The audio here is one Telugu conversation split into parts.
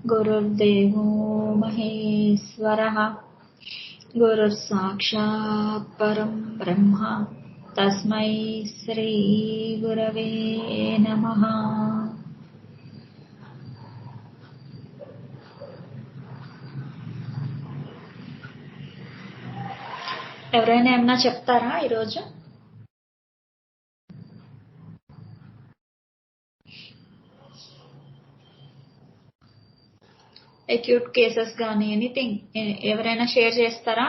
गुरुर्देवो महेश्वरः गुरुर्साक्षात् परं ब्रह्म तस्मै श्रीगुरवे नमः। ఎవరైనా ఏమన్నా చెప్తారా ఈరోజు? అక్యూట్ కేసెస్ కానీ ఎనీథింగ్ ఎవరైనా షేర్ చేస్తారా?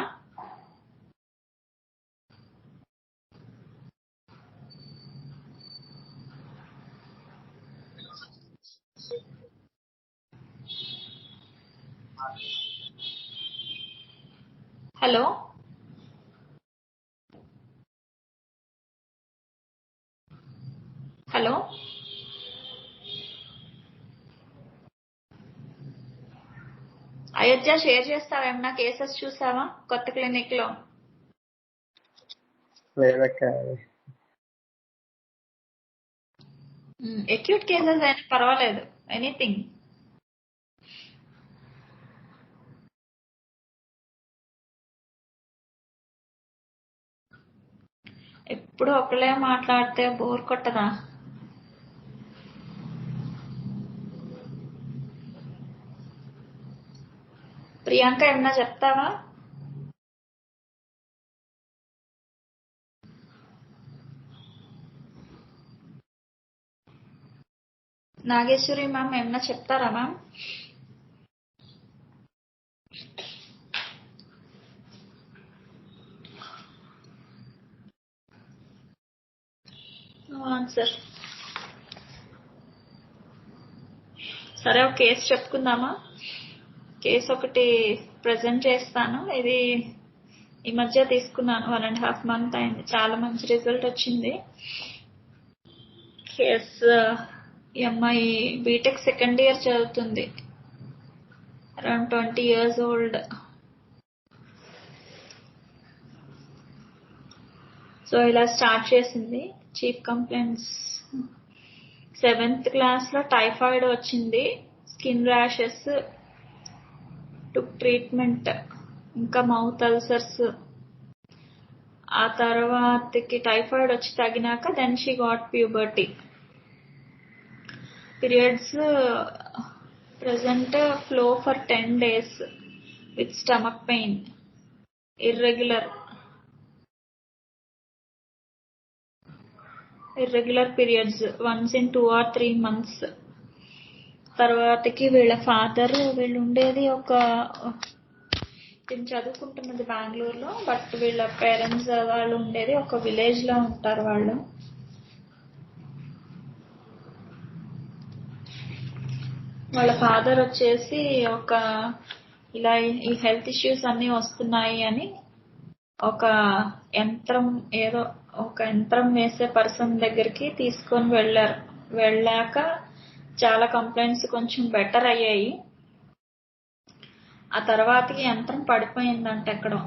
హలో, హలో, అయోధ్య షేర్ చేస్తావా? ఏమన్నా కేసెస్ చూసావా కొత్త క్లినిక్ లో? లేదక్క. అక్యూట్ కేసెస్ అయినా పర్వాలేదు, ఎనీథింగ్. ఎప్పుడు ఒకళ్ళే మాట్లాడితే బోర్ కొట్టదా? ప్రియాంక ఏమన్నా చెప్తావా? నాగేశ్వరి మ్యామ్ ఏమన్నా చెప్తారా మ్యామ్? ఆన్సర్. సరే, ఒక కేసు చెప్పుకుందామా? కేసు ఒకటి ప్రజెంట్ చేస్తాను. ఇది ఈ మధ్య తీసుకున్నాను, 1.5 month అయింది. చాలా మంచి రిజల్ట్ వచ్చింది. కేసు ఈ అమ్మాయి బీటెక్ సెకండ్ ఇయర్ చదువుతుంది, అరౌండ్ 20 years old. సో ఇలా స్టార్ట్ చేసింది. చీఫ్ కంప్లైంట్స్ 7th class లో టైఫాయిడ్ వచ్చింది, స్కిన్ ర్యాషెస్, టుక్ ట్రీట్మెంట్, ఇంకా మౌత్ అల్సర్స్. ఆ తర్వాతకి టైఫాయిడ్ వచ్చి తగినాక then she got puberty. Periods present flow for 10 days with stomach pain, irregular periods once in 2 or 3 months. తర్వాతకి వీళ్ళ ఫాదర్, వీళ్ళు ఉండేది చదువుకుంటున్నది బెంగళూరులో, బట్ వీళ్ళ పేరెంట్స్ వాళ్ళు ఉండేది ఒక విలేజ్ లో ఉంటారు. వాళ్ళు వాళ్ళ ఫాదర్ వచ్చేసి ఇలా ఈ హెల్త్ ఇష్యూస్ అన్ని వస్తున్నాయి అని ఒక యంత్రం వేసే పర్సన్ దగ్గరికి తీసుకొని వెళ్ళారు. వెళ్ళాక చాలా కంప్లైంట్స్ కొంచెం బెటర్ అయ్యాయి. ఆ తర్వాతకి యంత్రం పడిపోయిందంట, ఎక్కడో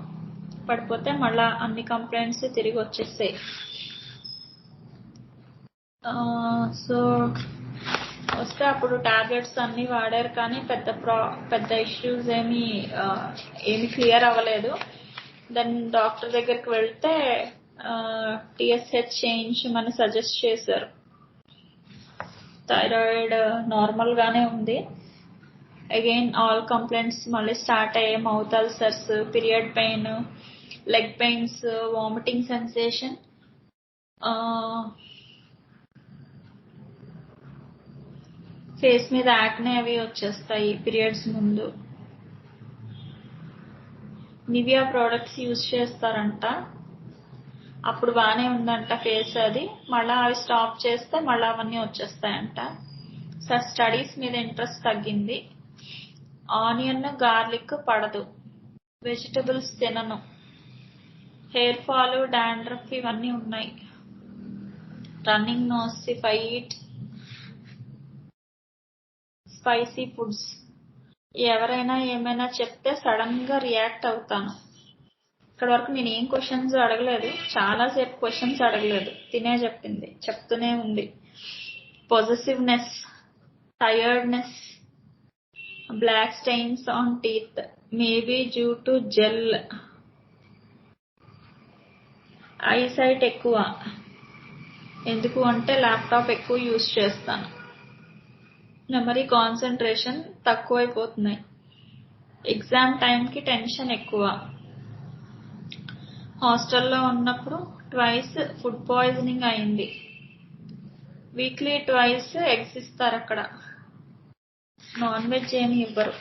పడిపోతే మళ్ళా అన్ని కంప్లైంట్స్ తిరిగి వచ్చేసాయి. సో వస్తే అప్పుడు టాబ్లెట్స్ అన్ని వాడారు, కానీ పెద్ద ఇష్యూస్ ఏమి క్లియర్ అవ్వలేదు. దెన్ డాక్టర్ దగ్గరికి వెళ్తే TSH చేయించమని సజెస్ట్ చేశారు. థైరాయిడ్ నార్మల్ గానే ఉంది. అగైన్ ఆల్ కంప్లైంట్స్ మళ్ళీ స్టార్ట్ అయ్యాయి. Mouth ulcers, period pain, leg pains, vomiting sensation, face మీద యాక్నే అవి వచ్చేస్తాయి పీరియడ్స్ ముందు. నివియా ప్రోడక్ట్స్ యూజ్ చేస్తారంట. అప్పుడు బాగానే ఉందంట ఫేస్, అది మళ్ళా అవి స్టాప్ చేస్తే మళ్ళా అవన్నీ వచ్చేస్తాయంట. స్టడీస్ మీద ఇంట్రెస్ట్ తగ్గింది. ఆనియన్, గార్లిక్ పడదు, వెజిటబుల్స్ తినను, హెయిర్ ఫాల్, డాండ్రఫ్ ఇవన్నీ ఉన్నాయి. Running nose, fight, spicy foods. ఎవరైనా ఏమైనా చెప్తే సడన్ గా రియాక్ట్ అవుతాను. ఇక్కడ వరకు నేను ఏం క్వశ్చన్స్ అడగలేదు, చాలాసేపు క్వశ్చన్స్ అడగలేదు, తినే చెప్పింది, చెప్తూనే ఉంది. Possessiveness, tiredness, black stains on teeth maybe due to gel. Eyesight ఎక్కువ, ఎందుకు అంటే ల్యాప్టాప్ ఎక్కువ యూజ్ చేస్తాను. మెమరీ కాన్సన్ట్రేషన్ తక్కువైపోతున్నాయి. ఎగ్జామ్ టైంకి టెన్షన్ ఎక్కువ. హాస్టల్లో ఉన్నప్పుడు ట్వైస్ ఫుడ్ పాయిజనింగ్ అయింది. వీక్లీ ట్వైస్ ఎగ్స్ ఇస్తారు అక్కడ, నాన్ వెజ్ ఏమి ఇవ్వరు.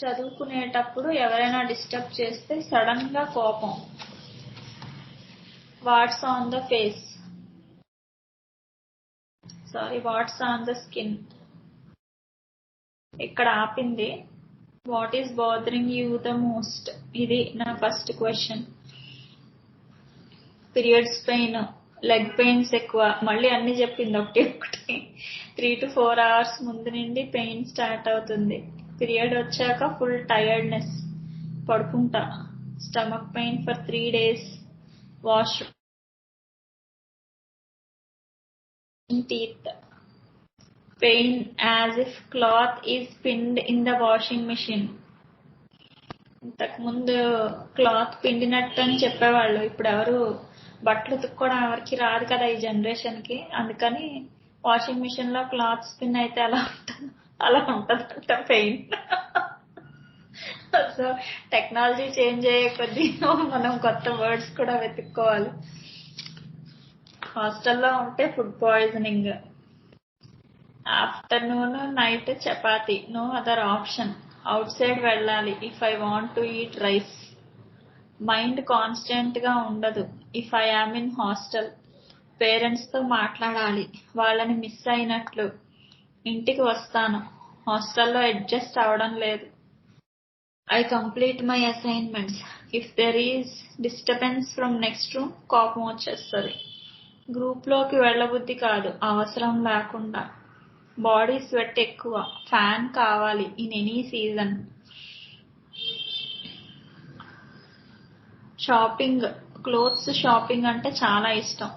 చదువుకునేటప్పుడు ఎవరైనా డిస్టర్బ్ చేస్తే సడన్ గా కోపం. What's on the face, what's on the skin. ఇక్కడ ఆపింది. What is bothering you the most, ఇది నా first question. Periods pain, leg pains ఎక్కువ. మళ్ళీ అన్ని చెప్పింది ఒకటి 3 to 4 hours ముందు నుండి పెయిన్ స్టార్ట్ అవుతుంది. పీరియడ్ వచ్చాక ఫుల్ టైర్డ్నెస్, పడుకుంటా. Stomach pain for 3 days. Wash teeth. Pain as if cloth is pinned in the washing machine. ఇంతకుముందు క్లాత్ పిండినట్టు అని చెప్పేవాళ్ళు. ఇప్పుడు ఎవరు బట్టలు ఉతుక్కోవడం ఎవరికి రాదు కదా ఈ జనరేషన్ కి. అందుకని వాషింగ్ మిషన్ లో క్లాత్ స్పిన్ అయితే అలా ఉంటదంట పెయిన్. సో టెక్నాలజీ చేంజ్ అయ్యే కొద్దీ మనం కొత్త వర్డ్స్ కూడా వెతుక్కోవాలి. హాస్టల్లో ఉంటే food poisoning. Afternoon night chapati, no other option. Outside వెళ్ళాలి if I want to eat rice. Mind constant గా ఉండదు if I am in hostel. Parents తో మాట్లాడాలి, వాళ్ళని మిస్ అయినట్లు. ఇంటికి వస్తాను, హాస్టల్లో అడ్జస్ట్ అవడం లేదు. I complete my assignments. If there is disturbance from next room కోపం వచ్చేస్తుంది. గ్రూప్ లోకి వెళ్ళబుద్ధి కాదు అవసరం లేకుండా. బాడీ స్వెట్ ఎక్కువ, ఫ్యాన్ కావాలి in any season. Shopping, clothes shopping అంటే చాలా ఇష్టం.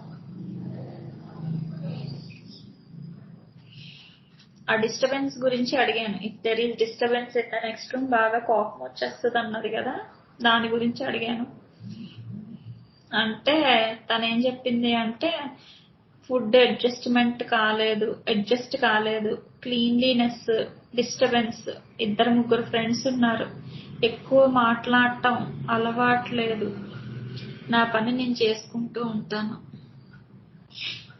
ఆ డిస్టర్బెన్స్ గురించి అడిగాను. If there is disturbance at the next room, బాగా కోపం వచ్చేస్తుంది అన్నది కదా, దాని గురించి అడిగాను. అంటే తనేం చెప్పింది అంటే ఫుడ్ అడ్జస్ట్ కాలేదు, క్లీన్లీనెస్, డిస్టర్బెన్స్. 2-3 ఫ్రెండ్స్ ఉన్నారు, ఎక్కువ మాట్లాడటం అలవాట్లేదు. నా పని నేను చేసుకుంటూ ఉంటాను.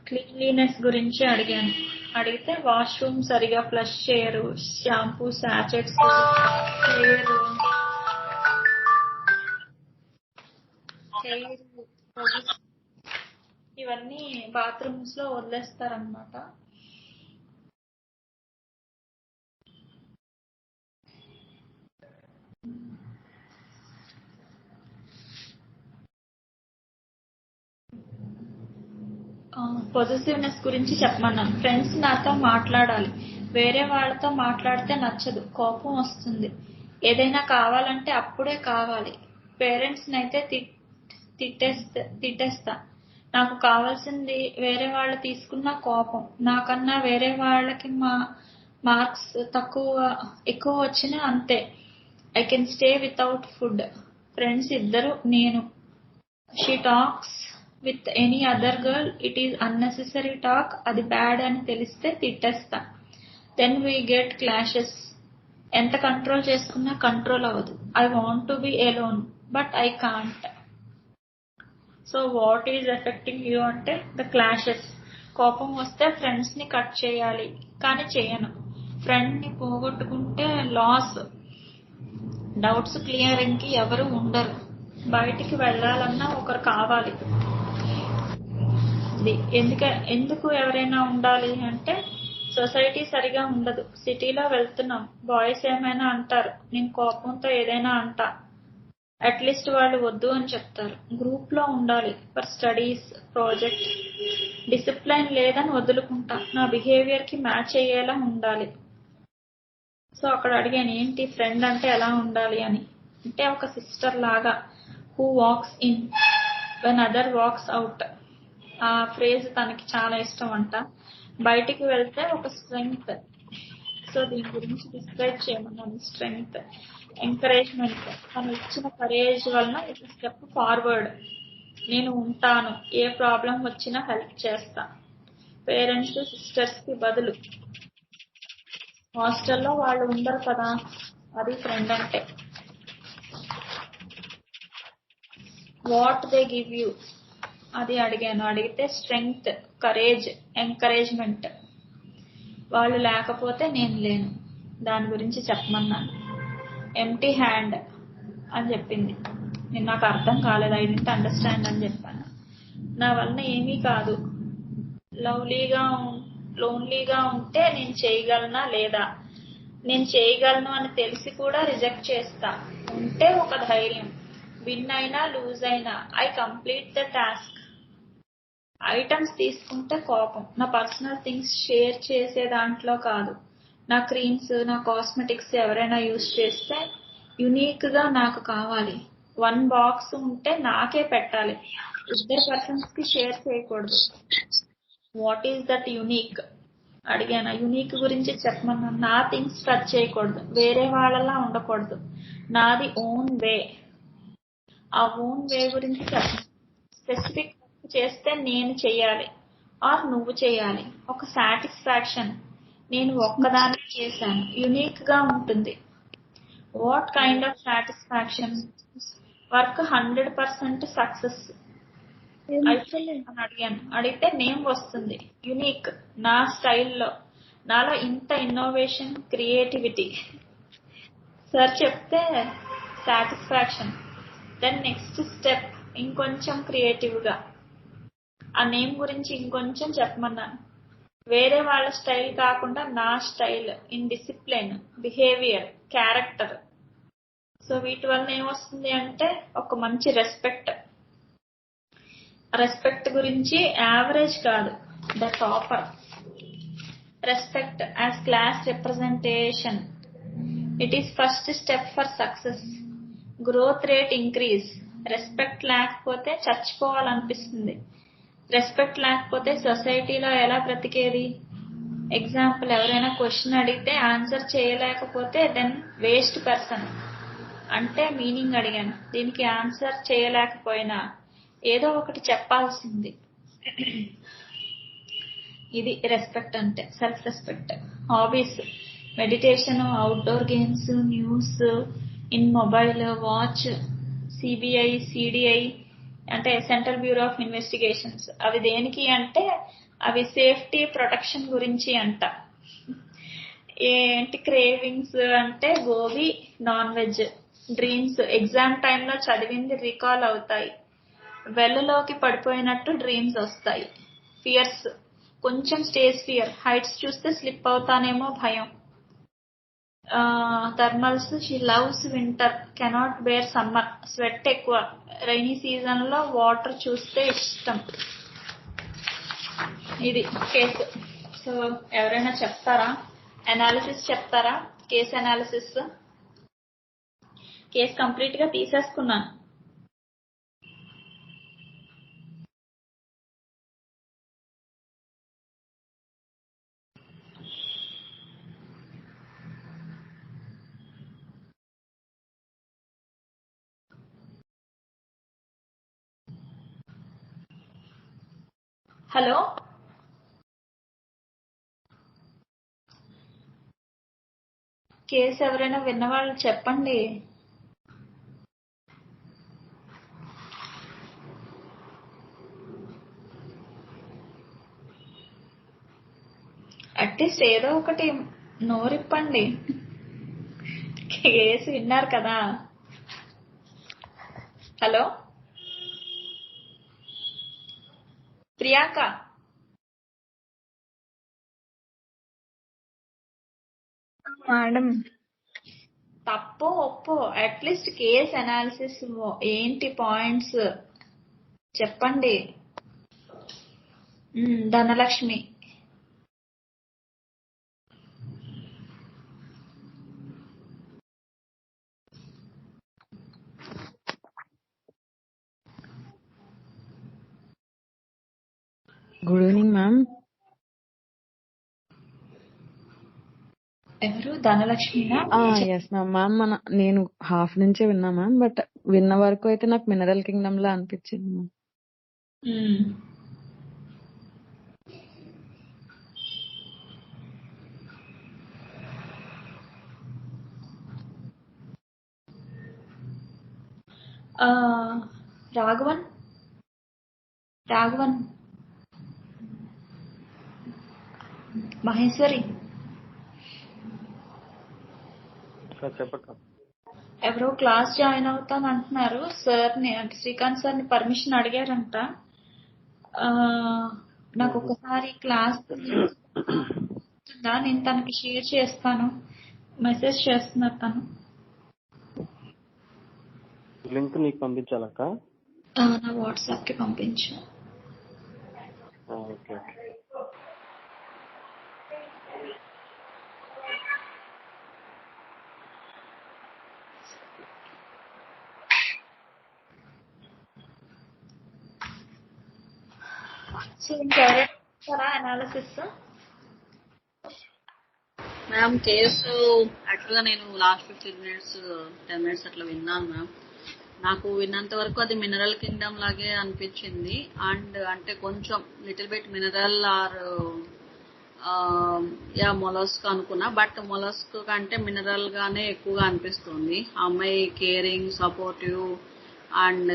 క్లీన్లీనెస్ గురించి అడిగాను. అడిగితే వాష్రూమ్ సరిగా ఫ్లష్ చేయరు, షాంపూ సాచెట్స్ ఇవన్నీ బాత్రూమ్స్ లో వదిలేస్తారనమాట. పొజిటివ్నెస్ గురించి చెప్పమన్నాను. ఫ్రెండ్స్ నాతో మాట్లాడాలి, వేరే వాళ్ళతో మాట్లాడితే నచ్చదు, కోపం వస్తుంది. ఏదైనా కావాలంటే అప్పుడే కావాలి. పేరెంట్స్ నైతే తిట్టేస్తా. నాకు కావాల్సింది వేరే వాళ్ళు తీసుకున్న కోపం. నాకన్నా వేరే వాళ్ళకి మార్క్స్ ఎక్కువ వచ్చినా అంతే. I can stay without food. Friends 2 నేను. She talks with any other girl, it is unnecessary talk. అది బ్యాడ్ అని తెలిస్తే తిట్టేస్తా. Then we get clashes. ఎంత కంట్రోల్ చేసుకున్నా కంట్రోల్ అవ్వదు. I want to be alone but I can't. So what is affecting you అంటే ద క్లాషెస్. కోపం వస్తే ఫ్రెండ్స్ ని కట్ చేయాలి, కానీ చేయను. ఫ్రెండ్ ని పోగొట్టుకుంటే లాస్. డౌట్స్ క్లియరింగ్ కి ఎవరు ఉండరు. బయటికి వెళ్ళాలన్నా ఒకరు కావాలి. ఎందుకు ఎవరైనా ఉండాలి అంటే సొసైటీ సరిగా ఉండదు. సిటీలో వెళ్తున్నాం, బాయ్స్ ఏమైనా అంటారు, నేను కోపంతో ఏదైనా అంటా, అట్లీస్ట్ వాళ్ళు వద్దు అని చెప్తారు. గ్రూప్ లో ఉండాలి ఫర్ స్టడీస్, ప్రాజెక్ట్. డిసిప్లైన్ లేదని వదులుకుంటా, నా బిహేవియర్ కి మ్యాచ్ అయ్యేలా ఉండాలి. సో అక్కడ అడిగాను ఏంటి ఫ్రెండ్ అంటే ఎలా ఉండాలి అని. అంటే ఒక సిస్టర్ లాగా. Who walks in when other walks out. ఆ ఫ్రేజ్ తనకి చాలా ఇష్టం అంట. బయటికి వెళ్తే ఒక స్ట్రెంగ్త్. సో దీని గురించి డిస్క్రైబ్ చేయమన్నాను. స్ట్రెంగ్త్, ఎంకరేజ్మెంట్, తను ఇచ్చిన కరేజ్ వలన ఒక స్టెప్ ఫార్వర్డ్. నేను ఉంటాను, ఏ ప్రాబ్లం వచ్చినా హెల్ప్ చేస్తా. పేరెంట్స్ సిస్టర్స్ కి బదులు. హాస్టల్లో వాళ్ళు ఉండరు కదా, అది ఫ్రెండ్ అంటే. వాట్ దే గివ్ యూ, అది అడిగాను. అడిగితే స్ట్రెంగ్త్, కరేజ్, ఎంకరేజ్మెంట్. వాళ్ళు లేకపోతే నేను లేను, దాని గురించి చెప్పమన్నాను. ఎంటీ హ్యాండ్ అని చెప్పింది. నేను నాకు అర్థం కాలేదు, ఐ డెంట్ అండర్స్టాండ్ అని చెప్పాను. నా వలన ఏమీ కాదు, లోన్లీగా ఉంటే నేను చేయగలనా లేదా, నేను చేయగలను అని తెలిసి కూడా రిజెక్ట్ చేస్తా. ఉంటే ఒక ధైర్యం, విన్ అయినా లూజ్ అయినా I complete the task. Items తీసుకుంటే కోపం, నా పర్సనల్ థింగ్స్ షేర్ చేసే దాంట్లో కాదు. నా క్రీమ్స్, నా కాస్మెటిక్స్ ఎవరైనా యూజ్ చేస్తే యునీక్ గా నాకు కావాలి. 1 బాక్స్ ఉంటే నాకే పెట్టాలి, ఇద్దరు పర్సన్స్ కి షేర్ చేయకూడదు. వాట్ ఈస్ దట్ యునీక్ అడిగాను. యునీక్ గురించి చెప్పమన్నా. నా థింగ్స్ టచ్ చేయకూడదు, వేరే వాళ్ళలా ఉండకూడదు, నాది ఓన్ వే. ఆ ఓన్ వే గురించి చెప్పను. స్పెసిఫిక్ చేస్తే నేను చెయ్యాలి ఆర్ నువ్వు చెయ్యాలి. ఒక సాటిస్ఫాక్షన్, నేను ఒక్కదాన్ని చేశాను, యునీక్ గా ఉంటుంది. What kind of satisfaction, work 100% success అని అడిగాను. అడిగితే నేమ్ వస్తుంది, యునీక్, నా స్టైల్లో, నాలో ఇంత ఇన్నోవేషన్, క్రియేటివిటీ. సార్ చెప్తే సాటిస్ఫాక్షన్. దెన్ నెక్స్ట్ స్టెప్, ఇంకొంచెం క్రియేటివ్ గా. ఆ నేమ్ గురించి ఇంకొంచెం చెప్పమన్నాను. వేరే వాళ్ళ స్టైల్ కాకుండా నా style, in discipline, behaviour, character. So వీటి వల్ల ఏమొస్తుంది అంటే ఒక మంచి రెస్పెక్ట్. రెస్పెక్ట్ గురించి యావరేజ్ కాదు, the topper. Respect as class representation, it is first step for success. Growth rate increase. Respect లేకపోతే చచ్చిపోవాలనిపిస్తుంది. రెస్పెక్ట్ లేకపోతే సొసైటీలో ఎలా బ్రతికేది? ఎగ్జాంపుల్, ఎవరైనా క్వశ్చన్ అడిగితే ఆన్సర్ చేయలేకపోతే దెన్ వేస్ట్ పర్సన్ అంటే మీనింగ్ అడిగాను. దీనికి ఆన్సర్ చేయలేకపోయినా ఏదో ఒకటి చెప్పాల్సింది. ఇది రెస్పెక్ట్ అంటే, self respect. Hobbies, meditation, outdoor games, news, in mobile, watch, CBI, CDI అంటే సెంట్రల్ బ్యూరో ఆఫ్ ఇన్వెస్టిగేషన్స్. అవి దేనికి అంటే అవి సేఫ్టీ ప్రొటెక్షన్ గురించి అంట. ఏంటి క్రేవింగ్స్ అంటే gobi, non veg. Dreams, exam టైంలో చదివింది రీకాల్ అవుతాయి. వెల్లలోకి పడిపోయినట్టు డ్రీమ్స్ వస్తాయి. ఫియర్స్, కొంచెం స్టేజ్ ఫియర్, హైట్స్ చూస్తే స్లిప్ అవుతానేమో భయం. Thermals, she loves winter, cannot bear summer, sweat ఎక్కువ. రైనీ సీజన్ లో వాటర్ చూస్తే ఇష్టం. ఇది కేసు. సో ఎవరైనా చెప్తారా, అనాలిసిస్ చెప్తారా? Case analysis. కేసు కంప్లీట్ గా తీసేసుకున్నాను. హలో, కేసు ఎవరైనా విన్నవాళ్ళు చెప్పండి. అట్లీస్ట్ ఏదో ఒకటి నోరిప్పండి. కేసు విన్నారు కదా. హలో ప్రియాంక, మేడం తప్పో ఒప్పో అట్లీస్ట్ కేస్ అనాలిసిస్ ఏంటి పాయింట్స్ చెప్పండి. Dhanalakshmi, good evening ma'am. ఎవరు ధనలక్ష్మినా? ఎస్ మ్యామ్ నేను హాఫ్ నుంచే విన్నా మ్యామ్, బట్ విన్న వరకు అయితే నాకు మినరల్ కింగ్డమ్ లా అనిపించింది మ్యామ్. రాఘవన్ మహేశ్వరి చెప్పక్క. ఎవరో క్లాస్ జాయిన్ అవుతాను అంటున్నారు. సార్ని అంటే శ్రీకాంత్ సార్ని పర్మిషన్ అడిగారంట. నాకు ఒకసారి క్లాస్ నేను తనకి షేర్ చేస్తాను, మెసేజ్ చేస్తున్నారు తను. లింక్ నీకు పంపించాలక్క? నా వాట్సాప్ కి పంపించు. ఓకే. సో ఇంకెవరైనా అనాలిసిస్? మ్యామ్ కేసు యాక్చువల్గా నేను లాస్ట్ 10 minutes అట్లా విన్నాను మ్యామ్. నాకు విన్నంత వరకు అది మినరల్ కింగ్డమ్ లాగే అనిపించింది. అండ్ అంటే కొంచెం little bit mineral or mollusc అనుకున్నా, బట్ మొలస్క్ కంటే మినరల్ గానే ఎక్కువగా అనిపిస్తుంది. ఆ అమ్మాయి కేరింగ్, సపోర్టివ్ అండ్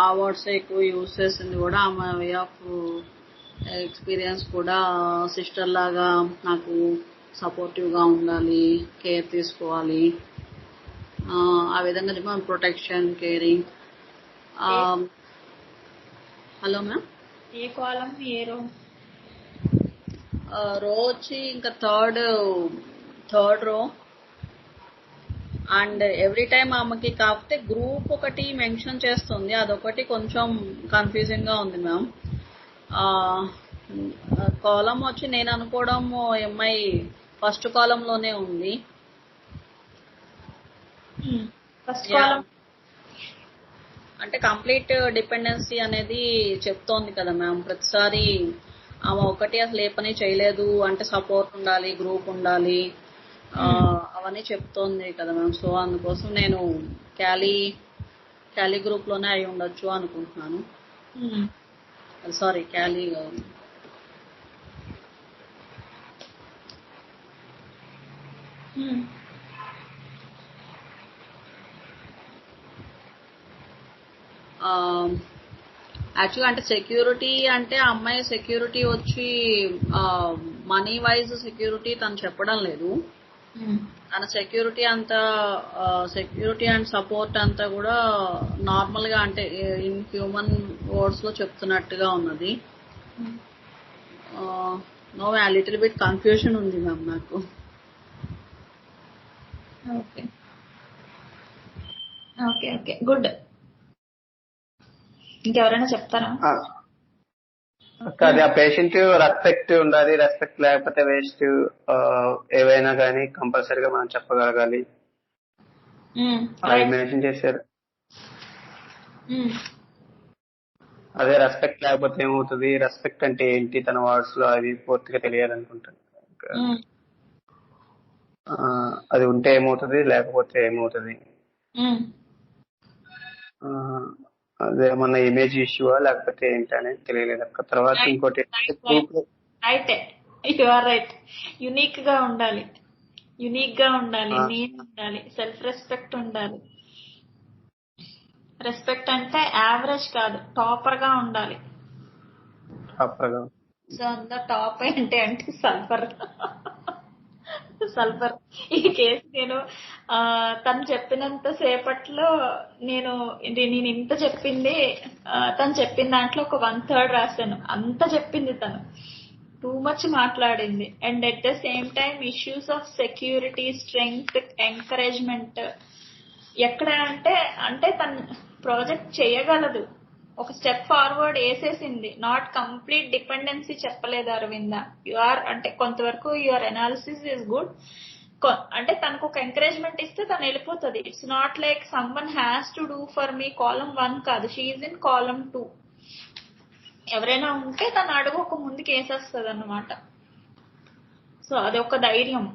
ఆ వర్డ్స్ ఎక్కువ యూజ్ చేసింది కూడా. ఆమె వే ఆఫ్ ఎక్స్పీరియన్స్ కూడా సిస్టర్ లాగా నాకు సపోర్టివ్గా ఉండాలి, కేర్ తీసుకోవాలి, ఆ విధంగా ప్రొటెక్షన్, కేరింగ్. హలో మ్యామ్, ఏ కాలం ఏ రో? రో వచ్చి ఇంకా third row. And every time ఆమెకి కాకపోతే గ్రూప్ ఒకటి మెన్షన్ చేస్తుంది, అదొకటి కొంచెం కన్ఫ్యూజింగ్ గా ఉంది మ్యామ్. కాలం వచ్చి నేను అనుకోవడం ఎంఐ ఫస్ట్ కాలంలోనే ఉంది. ఫస్ట్ కాలం అంటే కంప్లీట్ డిపెండెన్సీ అనేది చెప్తోంది కదా మ్యామ్. ప్రతిసారి ఆమె ఒకటి అసలు ఏ పని చేయలేదు అంటే సపోర్ట్ ఉండాలి, గ్రూప్ ఉండాలి, అవన్నీ చెప్తోంది కదా మ్యామ్. సో అందుకోసం నేను క్యాలీ గ్రూప్ లోనే అయి ఉండొచ్చు అనుకుంటున్నాను. సారీ, క్యాలీ యాక్చువల్గా అంటే సెక్యూరిటీ అంటే అమ్మాయి సెక్యూరిటీ వచ్చి మనీ వైజ్ సెక్యూరిటీ తను చెప్పడం లేదు. తన సెక్యూరిటీ అంతా సెక్యూరిటీ అండ్ సపోర్ట్ అంతా కూడా నార్మల్ గా అంటే ఇన్ హ్యూమన్ వర్డ్స్ లో చెప్తున్నట్టుగా ఉన్నది. నో లిటిల్ బిట్ కన్ఫ్యూషన్ ఉంది మ్యామ్ నాకు. Okay okay okay good. ఇంకెవరైనా చెప్తారా? అది ఆ పేషెంట్ రెస్పెక్ట్ ఉండాలి, రెస్పెక్ట్ లేకపోతే వేస్ట్. ఏవైనా కానీ కంపల్సరీగా మనం చెప్పగలగాలి, అది మెన్షన్ చేశారు. అదే రెస్పెక్ట్ లేకపోతే ఏమవుతుంది, రెస్పెక్ట్ అంటే ఏంటి తన వర్డ్స్ లో అది పూర్తిగా తెలియాలనుకుంటాను. అది ఉంటే ఏమవుతుంది, లేకపోతే ఏమవుతుంది, అదేమన్నా ఇమేజ్ ఇష్యూవా లేకపోతే ఏంటనేది తెలియలేదు అక్క. తర్వాత ఇంకోటి రైట్, యునిక్ గా ఉండాలి, నేను ఉండాలి, సెల్ఫ్ రెస్పెక్ట్ ఉండాలి. రెస్పెక్ట్ అంటే యావరేజ్ కాదు, టాపర్ గా ఉండాలి. సో అంతా టాప్ ఏంటి అంటే సల్ఫర్. ఈ కేసు నేను తను చెప్పినంత సేపట్లో నేను ఇంత చెప్పింది, తను చెప్పిన దాంట్లో ఒక 1/3 రాశాను. అంత చెప్పింది తను, టూ మచ్ మాట్లాడింది. And at the same time issues of security, strength, encouragement ఎక్కడ అంటే తను ప్రాజెక్ట్ చేయగలదు, ఒక స్టెప్ ఫార్వర్డ్ వేసేసింది. నాట్ కంప్లీట్ డిపెండెన్సీ చెప్పలేదు అరవింద. అంటే కొంతవరకు యువర్ అనాలిసిస్ ఇస్ గుడ్. అంటే తనకు ఒక ఎంకరేజ్మెంట్ ఇస్తే తను వెళ్ళిపోతుంది. It's not like someone has to do for me. Column 1 కాదు, షీఈ్ ఇన్ కాలం 2. ఎవరైనా ఉంటే తను అడుగు ఒక ముందుకు వేసేస్తుంది అన్నమాట. సో అది ఒక ధైర్యం.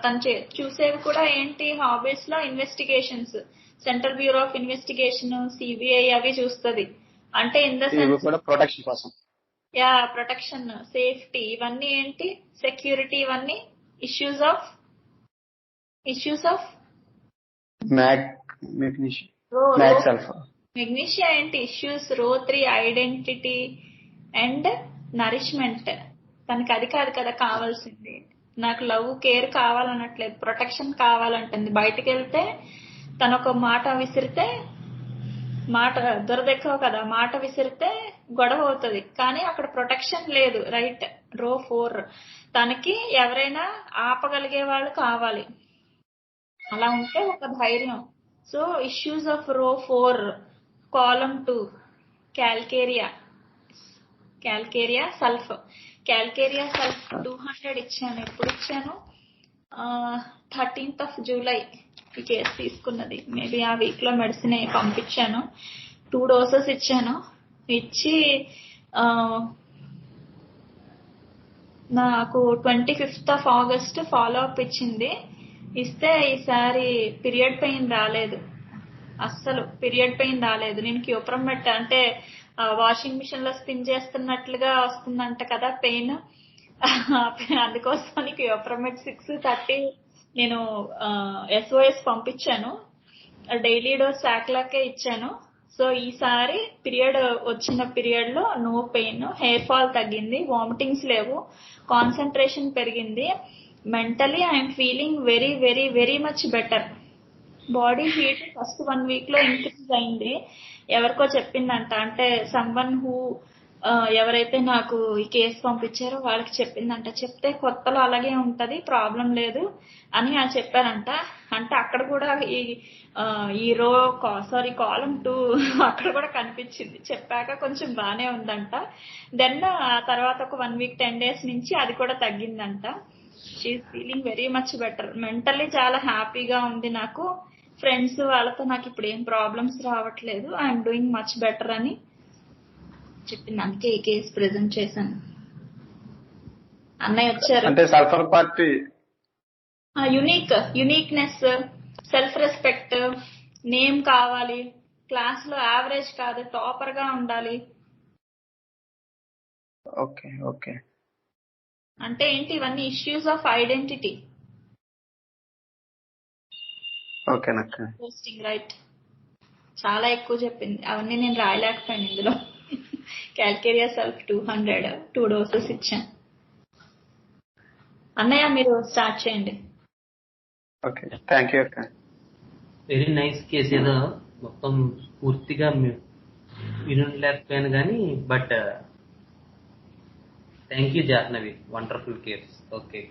తను చూసేవి కూడా ఏంటి, హాబీస్ లో investigations, central bureau of investigation, CBI అవి చూస్తుంది. అంటే ఇన్ ద ఇవి సెన్స్ కూడా ప్రొటెక్షన్ కోసం. యా, ప్రొటెక్షన్, సేఫ్టీ, ఇవన్నీ ఏంటి, సెక్యూరిటీ, ఇవన్నీ ఇష్యూస్ ఆఫ్ మెగ్నీషియా ఏంటి, ఇష్యూస్ రో 3 ఐడెంటిటీ అండ్ నరిష్మెంట్. తనకి అది కాదు కదా కావాల్సింది. నాకు లవ్ కేర్ కావాలనట్లేదు, ప్రొటెక్షన్ కావాలంటుంది. బయటికి వెళ్తే తను ఒక మాట విసిరితే, మాట దొరదెక్కవ కదా, మాట విసిరితే గొడవ అవుతుంది. కానీ అక్కడ ప్రొటెక్షన్ లేదు. రైట్, రో 4 తనకి ఎవరైనా ఆపగలిగే వాళ్ళు కావాలి. అలా ఉంటే ఒక ధైర్యం. సో ఇష్యూస్ ఆఫ్ రో 4 కాలమ్ 2 క్యాల్కేరియా సల్ఫ్. క్యాల్కేరియా సల్ఫ్ 200 ఇచ్చాను. ఎప్పుడు ఇచ్చాను? 13th of July ఈ కేసు తీసుకున్నది. మేబీ ఆ వీక్ లో మెడిసిన్ పంపించాను. 2 doses ఇచ్చాను. ఇచ్చి నాకు 25th of August follow up ఇచ్చింది. ఇస్తే ఈసారి పీరియడ్ పెయిన్ రాలేదు, అస్సలు పీరియడ్ పెయిన్ రాలేదు. నేను క్యూప్రమెట్ అంటే వాషింగ్ మిషన్ లో స్పిన్ చేస్తున్నట్లుగా వస్తుందంట కదా పెయిన్, అందుకోసం క్యూప్రమెట్ 630 నేను SOS పంపించాను. డైలీ డోస్ సాక్లాకే ఇచ్చాను. సో ఈసారి పీరియడ్ వచ్చిన పీరియడ్ లో నో పెయిన్, హెయిర్ ఫాల్ తగ్గింది, వామిటింగ్స్ లేవు, కాన్సన్ట్రేషన్ పెరిగింది. Mentally I'm feeling very very very much better. Body heat first 1 week లో ఇంక్రీజ్ అయింది. ఎవరికో చెప్పిందంట, అంటే సమ్వన్ హూ ఎవరైతే నాకు ఈ కేసు పంపించారో వాళ్ళకి చెప్పిందంట. చెప్తే కొత్తలో అలాగే ఉంటది, ప్రాబ్లం లేదు అని చెప్పారంట. అంటే అక్కడ కూడా ఈ రో కాలమ్ 2 అక్కడ కూడా కనిపించింది. చెప్పాక కొంచెం బానే ఉందంట. దెన్ ఆ తర్వాత ఒక 1 week 10 days నుంచి అది కూడా తగ్గిందంట. She's feeling very much better. Mentally చాలా హ్యాపీగా ఉంది నాకు. ఫ్రెండ్స్ వాళ్ళతో నాకు ఇప్పుడు ఏం ప్రాబ్లమ్స్ రావట్లేదు, ఐఎమ్ డూయింగ్ మచ్ బెటర్ అని చెప్పింది. అందుకే ఈ కేసు ప్రెజెంట్ చేశాను. అన్నయ్య వచ్చారు. అంటే sulphur party uniqueness, self respect, name కావాలి, క్లాస్ లో యావరేజ్ కాదు, టాపర్ గా ఉండాలి. Okay okay. అంటే ఏంటి, ఇవన్నీ ఇష్యూస్ ఆఫ్ ఐడెంటిటీ. ఓకేనక్క. రైట్, చాలా ఎక్కువ చెప్పింది. అవన్నీ నేను రాయలేకపోయాను ఇందులో. క్యాల్కేరియా సెల్ఫ్ 200 2 doses ఇచ్చాను. అన్నయ్య మీరు స్టార్ట్ చేయండి. ఓకే, థ్యాంక్ యూ అక్క. Very nice case. ఏదో మొత్తం పూర్తిగా వినలేకపోయాను కానీ, but thank you Jahnavi, wonderful case. Okay.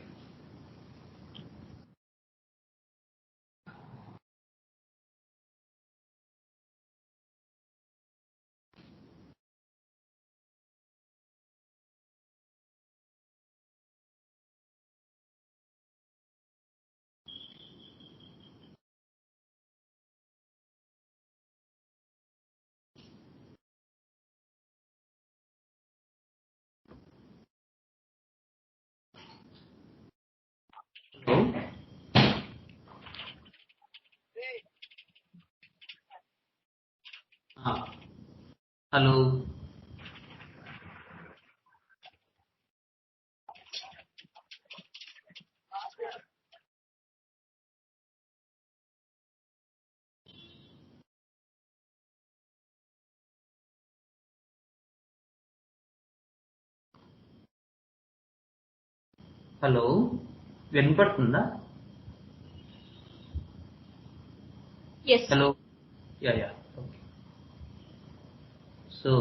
Hello. Hello, వినపడుతుందా? Hello. Yeah yeah. Okay. So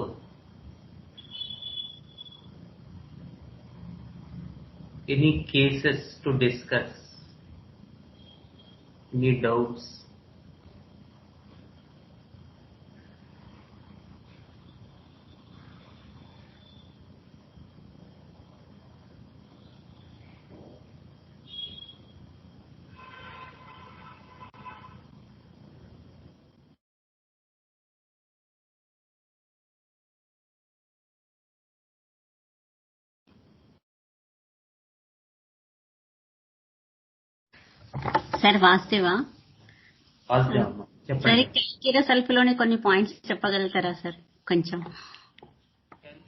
any cases to discuss, any doubts? Sir వాస్తవా పాజిటివ్ అమ్మా సరే, చెప్పండి. క్యాల్కిరా సల్ఫ్ లోనే కొన్ని పాయింట్స్ చెప్పగలుగుతారా సార్ కొంచెం?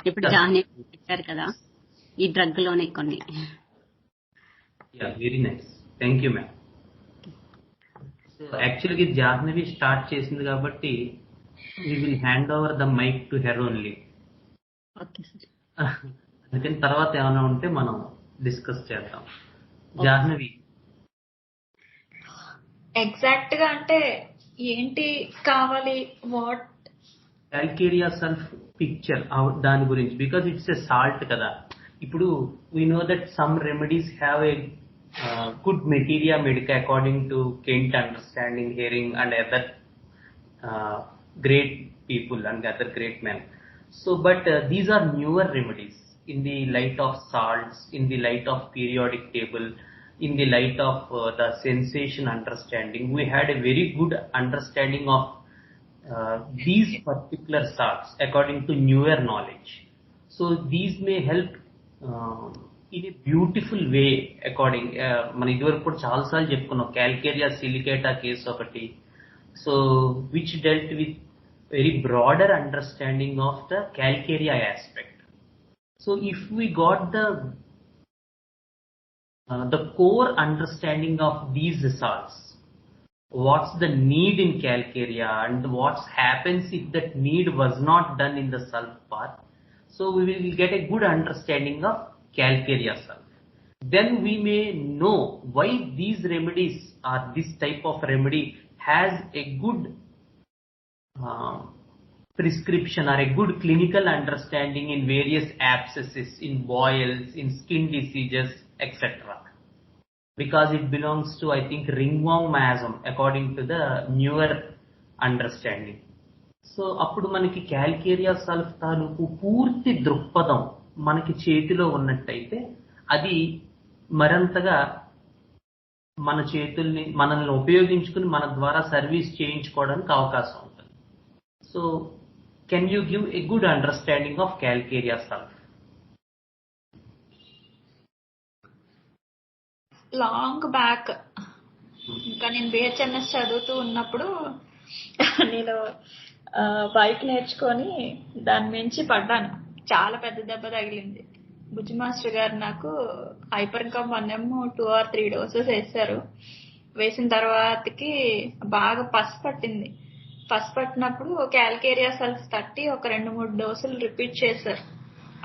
ఇప్పుడు జాహ్నవి చెప్పారు కదా, ఈ డ్రగ్ లోనే కొన్ని. Very nice, thank you ma'am. So యాక్చువల్గా జాహ్నవి స్టార్ట్ చేసింది కాబట్టి we will hand over the mike to her only. Okay sir. అందుకని తర్వాత ఏమైనా ఉంటే మనం డిస్కస్ చేద్దాం. జాహ్నవి, ఎగ్జాక్ట్ గా అంటే ఏంటి కావాలి, వాట్? క్యాల్కేరియా సల్ఫ్ పిక్చర్ దాని గురించి, బికాజ్ ఇట్స్ ఎ సాల్ట్ కదా. ఇప్పుడు we know that some remedies have a good materia medica according to Kent understanding, hearing and other great people and other great men. So, but these are newer remedies in the light of salts, in the light of periodic table, in the light of the sensation understanding. We had a very good understanding of these particular salts according to newer knowledge. So, these may help in a beautiful way according మన ఇదివరకు కూడా చాలాసార్లు చెప్పుకున్నాం క్యాల్కేరియా సిలికేటా కేసు ఒకటి. So, which dealt with very broader understanding of the calcarea aspect. So, if we got the core understanding of these salts, what's the need in calcarea and what happens if that need was not done in the sulf part, so we will get a good understanding of calcarea sulf. Then we may know why these remedies or this type of remedy has a good prescription or a good clinical understanding in various abscesses, in boils, in skin diseases, etc. Because it belongs to, I think, ringworm miasm according to the newer understanding. So అప్పుడు మనకి క్యాల్కేరియా సల్ఫ్ తాలూకు పూర్తి దృక్పథం మనకి చేతిలో ఉన్నట్టయితే అది మరింతగా మన చేతుల్ని మనల్ని ఉపయోగించుకుని మన ద్వారా సర్వీస్ చేయించుకోవడానికి అవకాశం ఉంటుంది. So can you give a good understanding of calcarea సల్ఫ్? Long back ఇంకా నేను బిహెచ్ఎంఎస్ చదువుతూ ఉన్నప్పుడు నేను బైక్ నేర్చుకొని దాని మించి పడ్డాను. చాలా పెద్ద దెబ్బ తగిలింది. బుజ్జి మాస్టర్ గారు నాకు హైపర్కామ్ 1M 2 or 3 డోసెస్ వేశారు. వేసిన తర్వాతకి బాగా పసు పట్టింది. పసు పట్టినప్పుడు క్యాల్కేరియా సల్ఫ్ తట్టి ఒక 2-3 డోసులు రిపీట్ చేశారు.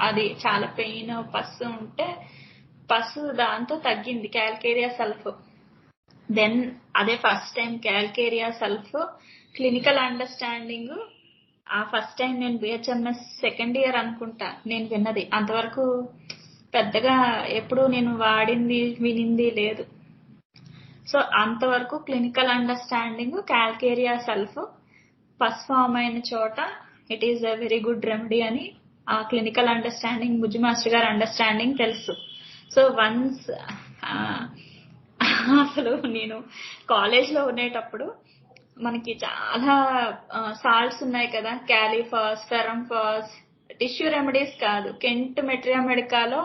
అది చాలా పెయిన్ పసు ఉంటే పసు దాంతో తగ్గింది క్యాల్కేరియా సల్ఫ్. దెన్ అదే first time calcarea సల్ఫ్ clinical understanding. ఆ ఫస్ట్ టైం నేను బిహెచ్ఎంఎస్ సెకండ్ ఇయర్ అనుకుంటా నేను విన్నది. అంతవరకు పెద్దగా ఎప్పుడు నేను వినింది లేదు. సో అంతవరకు clinical understanding calcarea సల్ఫ్ pus form అయిన చోట it is a very good remedy అని ఆ క్లినికల్ అండర్స్టాండింగ్ బుజ్జి మాస్టర్ గారు అండర్స్టాండింగ్ తెలుసు. సో వన్స్ అసలు నేను కాలేజ్లో ఉండేటప్పుడు మనకి చాలా సాల్ట్స్ ఉన్నాయి కదా, క్యాలిఫాస్, ఫెరంఫాస్, టిష్యూ రెమెడీస్ కాదు, కెంట్ మెట్రియా మెడికాలో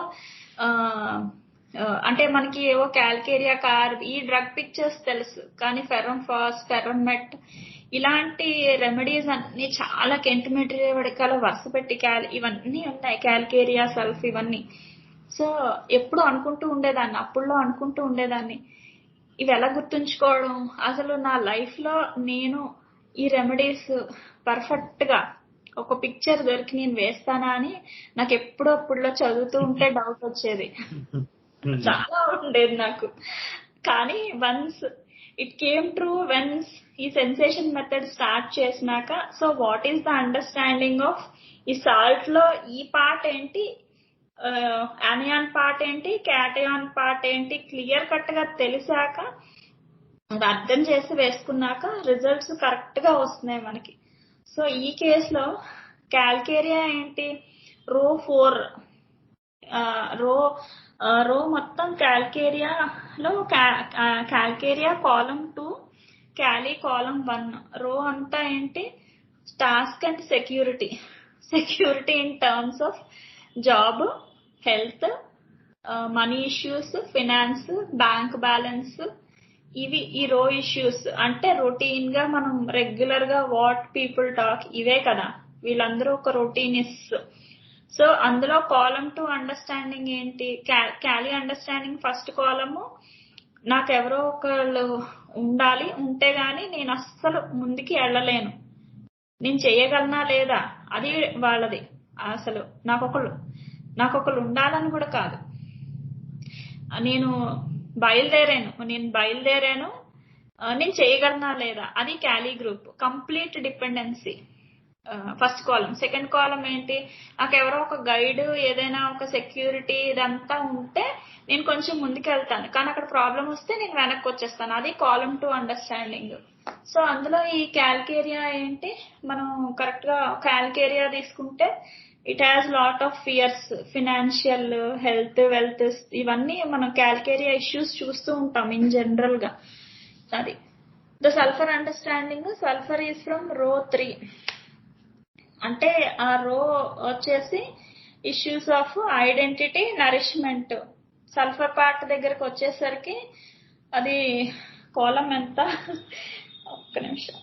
అంటే మనకి ఏవో క్యాల్కేరియా కార్బ్ ఈ డ్రగ్ పిక్చర్స్ తెలుసు, కానీ ఫెరంఫాస్, ఫెరంమెట్ ఇలాంటి రెమెడీస్ అన్ని చాలా కెంట్ మెట్రియా మెడికాలో వరుస పెట్టి ఇవన్నీ ఉన్నాయి, క్యాల్కేరియా సల్ఫ్ ఇవన్నీ. సో ఎప్పుడు అనుకుంటూ ఉండేదాన్ని, అప్పుడులో అనుకుంటూ ఉండేదాన్ని ఇవి ఎలా గుర్తుంచుకోవడం, అసలు నా లైఫ్ లో నేను ఈ రెమెడీస్ పర్ఫెక్ట్ గా ఒక పిక్చర్ దొరికి నేను వేస్తానా అని నాకు ఎప్పుడప్పుడులో చదువుతూ ఉంటే డౌట్ వచ్చేది. చాలా ఉండేది నాకు. కానీ once it came true whence ఈ సెన్సేషన్ మెథడ్ స్టార్ట్ చేసినాక. So what is the understanding of ఈ సాల్ట్ లో ఈ పార్ట్ ఏంటి, యానియాన్ పార్ట్ ఏంటి, క్యాటయాన్ పార్ట్ ఏంటి క్లియర్ కట్ గా తెలిసాక అది అర్థం చేసి వేసుకున్నాక రిజల్ట్స్ కరెక్ట్ గా వస్తున్నాయి మనకి. సో ఈ కేసులో క్యాల్కేరియా ఏంటి, రో 4 రో మొత్తం క్యాల్కేరియాలో క్యాల్కేరియా కాలం 2, క్యాలీ కాలం 1. రో అంతా ఏంటి, task and security in terms of job, health, money issues, finance, bank balance, ఇవి ఈ రో ఇష్యూస్ అంటే రొటీన్ గా మనం రెగ్యులర్ గా వాట్ పీపుల్ టాక్ ఇవే కదా, వీళ్ళందరూ ఒక రొటీనిస్ట్. సో అందులో కాలమ్ టు అండర్స్టాండింగ్ ఏంటి, క్యాలీ అండర్స్టాండింగ్ ఫస్ట్ కాలము నాకెవరో ఒకళ్ళు ఉండాలి, ఉంటే గాని నేను అస్సలు ముందుకి వెళ్ళలేను, నేను చేయగలనా లేదా అది వాళ్ళది. అసలు నాకొకళ్ళు ఉండాలని కూడా కాదు, నేను బయలుదేరాను నేను చేయగలనా లేదా అది kali group. Complete dependency first column. Second column ఏంటి, నాకు ఎవరో ఒక గైడ్ ఏదైనా ఒక సెక్యూరిటీ ఇదంతా ఉంటే నేను కొంచెం ముందుకు వెళ్తాను, కానీ అక్కడ ప్రాబ్లం వస్తే నేను వెనక్కి వచ్చేస్తాను, అది కాలం టు అండర్స్టాండింగ్. సో అందులో ఈ క్యాల్కేరియా ఏంటి, మనం కరెక్ట్ గా క్యాల్కేరియా తీసుకుంటే it has lot of fears, financial, health, wealth, ఇవన్నీ మనం క్యాల్కేరియా ఇష్యూస్ చూస్తూ ఉంటాం ఇన్ జనరల్ గా. అది the sulphur understanding. Sulphur is from రో 3. అంటే ఆ రో వచ్చేసి issues of identity, nourishment. Sulphur part దగ్గరకు వచ్చేసరికి అది కాలం ఎంత, ఒక్క నిమిషం,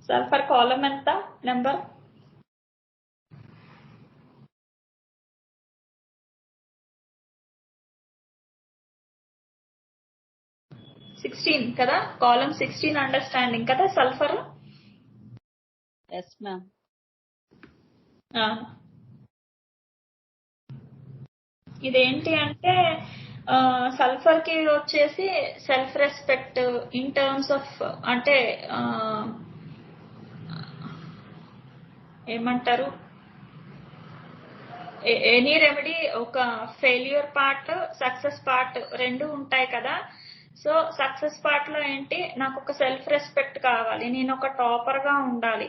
సల్ఫర్ కాలం ఎంత నెంబర్ 16 కదా, కాలం 16 అండర్స్టాండింగ్ కదా సల్ఫర్. Yes ma'am. ఇదేంటి అంటే సల్ఫర్ కి వచ్చేసి self respect in terms of, అంటే ఏమంటారు, ఎనీ రెమెడీ ఒక ఫెయిల్యూర్ పార్ట్, సక్సెస్ పార్ట్ రెండు ఉంటాయి కదా. సో సక్సెస్ పార్ట్ లో ఏంటి, నాకు ఒక సెల్ఫ్ రెస్పెక్ట్ కావాలి, నేను ఒక టాపర్ గా ఉండాలి,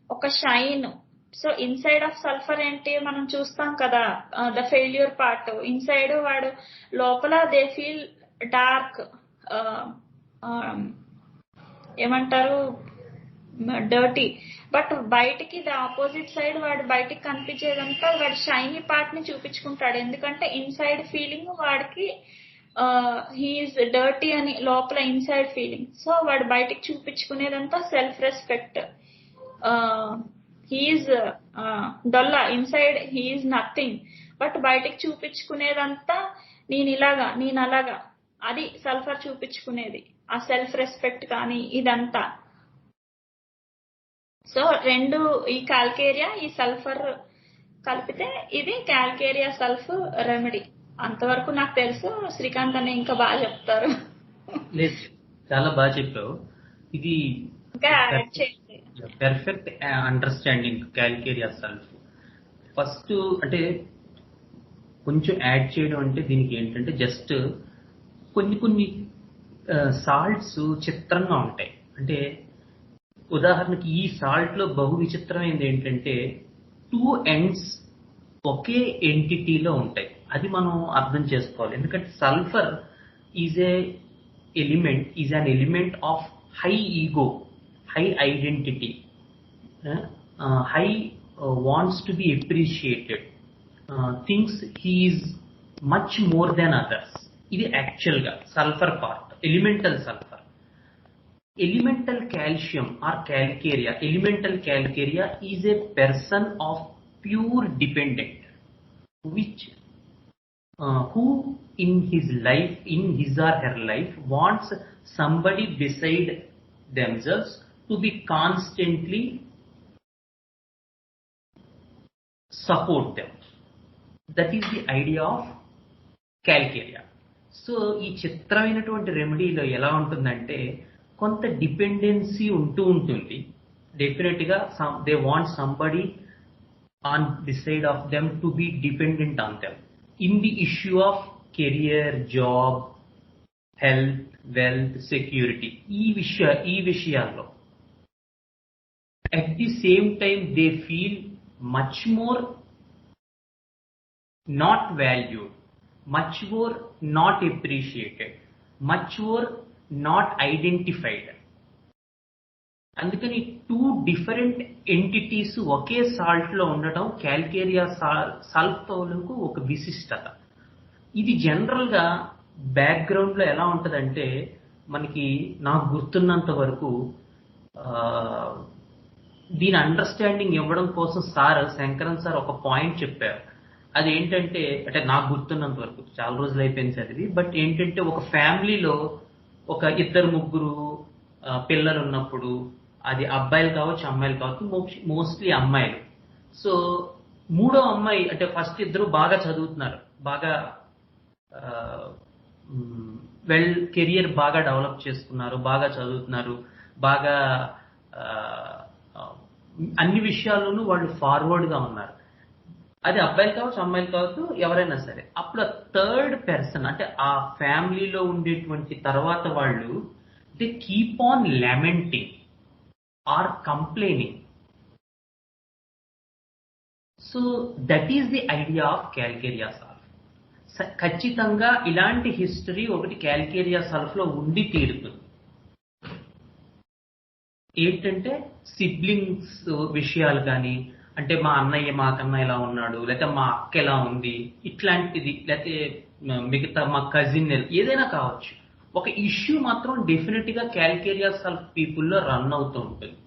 ఒక shine. So inside of sulphur ఏంటి మనం చూస్తాం కదా, ద ఫెయిల్యూర్ పార్ట్ ఇన్సైడ్ వాడు లోపల దే ఫీల్ డార్క్, ఏమంటారు డర్టీ, బట్ బయటికి ద ఆపోజిట్ సైడ్ వాడు బయటికి కనిపించేదంతా వాడు షైనీ పార్ట్ ని చూపించుకుంటాడు, ఎందుకంటే ఇన్సైడ్ ఫీలింగ్ వాడికి హీఈస్ డర్టీ అని లోపల ఇన్సైడ్ ఫీలింగ్. సో వాడు బయటికి చూపించుకునేదంతా సెల్ఫ్ రెస్పెక్ట్. హీఈస్ డొల్లా, ఇన్సైడ్ హీఈస్ నథింగ్, బట్ బయటికి చూపించుకునేదంతా నేను ఇలాగా నేను అలాగా, అది సల్ఫర్ చూపించుకునేది, ఆ సెల్ఫ్ రెస్పెక్ట్ కానీ ఇదంతా. సో రెండు ఈ కాల్కేరియా ఈ సల్ఫర్ కలిపితే ఇది కాల్కేరియా సల్ఫ్ రెమెడీ. అంతవరకు నాకు తెలుసు. శ్రీకాంత్ అనే ఇంకా బాగా చెప్తారు. లేదు, చాలా బాగా చెప్పావు. ఇది ఇంకా యాడ్ చేయండి. Perfect understanding calcarea సల్ఫ్. ఫస్ట్ అంటే కొంచెం యాడ్ చేయడం అంటే దీనికి ఏంటంటే జస్ట్ కొన్ని సాల్ట్స్ చిత్రంగా ఉంటాయి. అంటే ఉదాహరణకి ఈ సాల్ట్ లో బహు విచిత్రమైనది ఏంటంటే 2 ఎండ్స్ ఒకే ఎంటిటీలో ఉంటాయి. అది మనం అర్థం చేసుకోవాలి. ఎందుకంటే sulphur is an element of high ego, high identity, high wants to be appreciated, things he is much more than others. ఇది యాక్చువల్ గా sulphur part, elemental sulphur. Elemental calcium or calcarea, elemental calcarea is a person of pure dependent, who in his or her life wants somebody beside themselves to be constantly support them. That is the idea of calcarea. So ఈ చిత్రమైనటువంటి రెమెడీలో ఎలా ఉంటుందంటే కొంత డిపెండెన్సీ ఉంటూ ఉంటుంది. డెఫినెట్ గా they want somebody on the side of them to be dependent on them in the issue of career, job, health, wealth, security, ఈ విషయాల్లో. At the same time they feel much more not valued, much more not appreciated, much more not identified. అందుకని 2 డిఫరెంట్ ఎంటిటీస్ ఒకే సాల్ట్ లో ఉండటం క్యాల్కేరియా సల్ఫర్లకు ఒక విశిష్టత. ఇది జనరల్ గా బ్యాక్గ్రౌండ్ లో ఎలా ఉంటదంటే మనకి నాకు గుర్తున్నంత వరకు దీని అండర్స్టాండింగ్ ఇవ్వడం కోసం శంకరన్ సార్ ఒక పాయింట్ చెప్పారు. అదేంటంటే, అంటే నాకు గుర్తున్నంత వరకు, చాలా రోజులు అయిపోయింది చదివి, బట్ ఏంటంటే ఒక ఫ్యామిలీలో ఒక 2-3 పిల్లలు ఉన్నప్పుడు, అది అబ్బాయిలు కావచ్చు అమ్మాయిలు కావచ్చు, మోస్ట్లీ అమ్మాయిలు. సో 3వ అమ్మాయి, అంటే ఫస్ట్ 2 బాగా చదువుతున్నారు, బాగా కెరియర్ బాగా డెవలప్ చేసుకున్నారు, బాగా చదువుతున్నారు, బాగా అన్ని విషయాల్లోనూ వాళ్ళు ఫార్వర్డ్ గా ఉన్నారు. అది అబ్బాయిలు కావచ్చు అమ్మాయిలు కావచ్చు ఎవరైనా సరే. అప్పుడు 3rd పర్సన్, అంటే ఆ ఫ్యామిలీలో ఉండేటువంటి తర్వాత వాళ్ళు, they keep on lamenting or complaining. So that is the idea of calcarea sulph. ఖచ్చితంగా ఇలాంటి హిస్టరీ ఒకటి క్యాల్కేరియా సల్ఫ్ లో ఉండి తీరుతుంది. ఏంటంటే సిబ్లింగ్స్ విషయాలు కానీ, అంటే మా అన్నయ్య మాకన్నా ఇలా ఉన్నాడు, లేకపోతే మా అక్క ఎలా ఉంది, ఇట్లాంటిది, లేకపోతే మిగతా మా కజిన్, ఏదైనా కావచ్చు, ఒక ఇష్యూ మాత్రం డెఫినెట్ గా క్యాల్కేరియా సల్ఫ్ పీపుల్లో రన్ అవుతూ ఉంటుంది.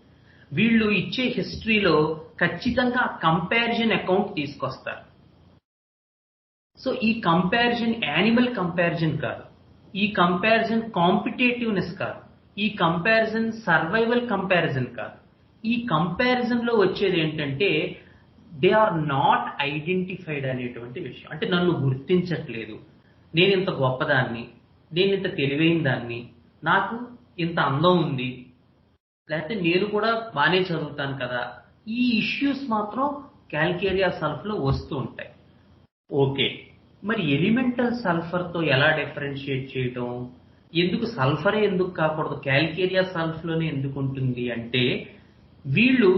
వీళ్ళు ఇచ్చే హిస్టరీలో ఖచ్చితంగా కంపారిజన్ అకౌంట్ తీసుకొస్తారు. సో ఈ కంపారిజన్ యానిమల్ కంపారిజన్ కాదు, ఈ కంపారిజన్ కాంపిటేటివ్నెస్ కాదు, ఈ కంపారిజన్ సర్వైవల్ కంపారిజన్ కాదు. ఈ కంపారిజన్ లో వచ్చేది ఏంటంటే, దే ఆర్ నాట్ ఐడెంటిఫైడ్ అనేటువంటి విషయం. అంటే నన్ను గుర్తించట్లేదు, నేను ఇంత గొప్పదాన్ని, నేను ఇంత తెలివైన దాన్ని, నాకు ఇంత అందం ఉంది, లేకపోతే నేను కూడా బాగానే చదువుతాను కదా, ఈ ఇష్యూస్ మాత్రం క్యాల్కేరియా సల్ఫ్ లో వస్తూ ఉంటాయి. ఓకే, మరి ఎలిమెంటల్ సల్ఫర్ తో ఎలా డిఫరెన్షియేట్ చేయటం, ఎందుకు సల్ఫరే ఎందుకు కాకూడదు, క్యాల్కేరియా సల్ఫ్ లోనే ఎందుకు ఉంటుంది అంటే, వీళ్ళు